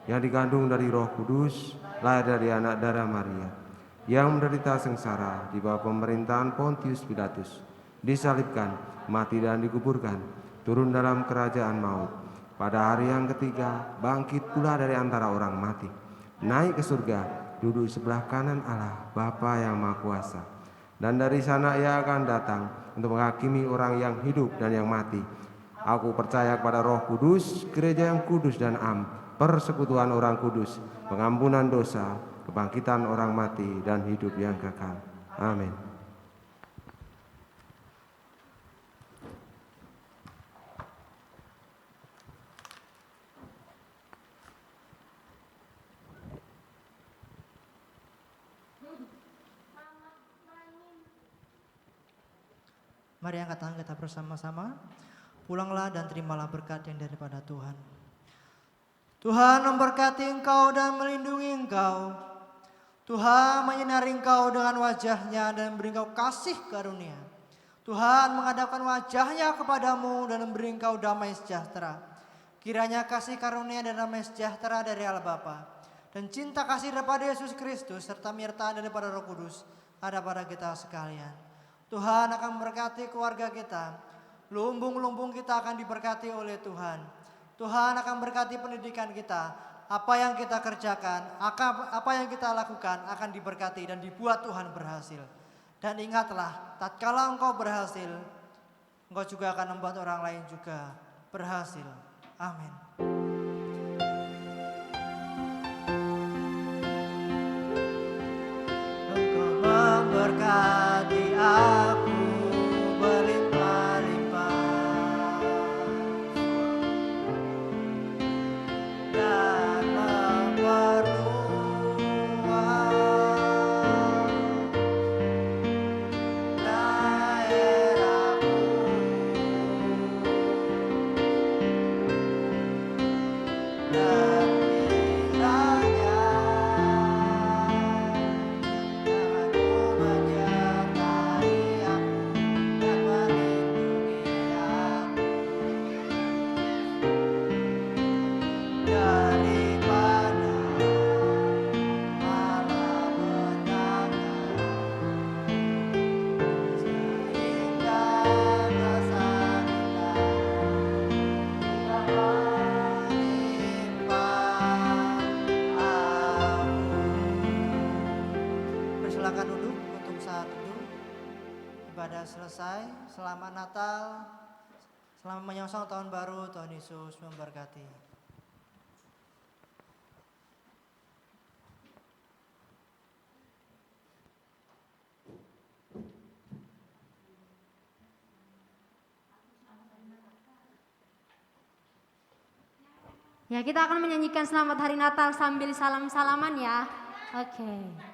yang dikandung dari Roh Kudus, lahir dari anak darah Maria, yang menderita sengsara di bawah pemerintahan Pontius Pilatus, disalibkan, mati dan dikuburkan, turun dalam kerajaan maut. Pada hari yang ketiga, bangkit pula dari antara orang mati, naik ke surga, duduk sebelah kanan Allah, Bapa yang Maha Kuasa. Dan dari sana ia akan datang untuk menghakimi orang yang hidup dan yang mati. Aku percaya kepada Roh Kudus, gereja yang kudus dan am, persekutuan orang kudus, pengampunan dosa, kebangkitan orang mati, dan hidup yang kekal. Amin. Mari angkat tangan kita bersama-sama. Pulanglah dan terimalah berkat yang daripada Tuhan. Tuhan memberkati engkau dan melindungi engkau. Tuhan menyinari engkau dengan wajahnya dan memberi engkau kasih karunia. Tuhan menghadapkan wajahnya kepadamu dan memberi engkau damai sejahtera. Kiranya kasih karunia dan damai sejahtera dari Allah Bapa dan cinta kasih daripada Yesus Kristus serta menyertai daripada Roh Kudus ada pada kita sekalian. Tuhan akan memberkati keluarga kita. Lumbung-lumbung kita akan diberkati oleh Tuhan. Tuhan akan berkati pendidikan kita. Apa yang kita kerjakan, apa yang kita lakukan akan diberkati dan dibuat Tuhan berhasil. Dan ingatlah, tatkala engkau berhasil, engkau juga akan membuat orang lain juga berhasil. Amin. Engkau memberkati aku berlimpah-limpah dan memperluas daerahku dan kiranya Silakan duduk untuk saat teduh. Ibadah selesai. Selamat Natal. Selamat menyongsong tahun baru. Tuhan Yesus memberkati. Ya, kita akan menyanyikan Selamat Hari Natal sambil salam-salaman ya. Oke.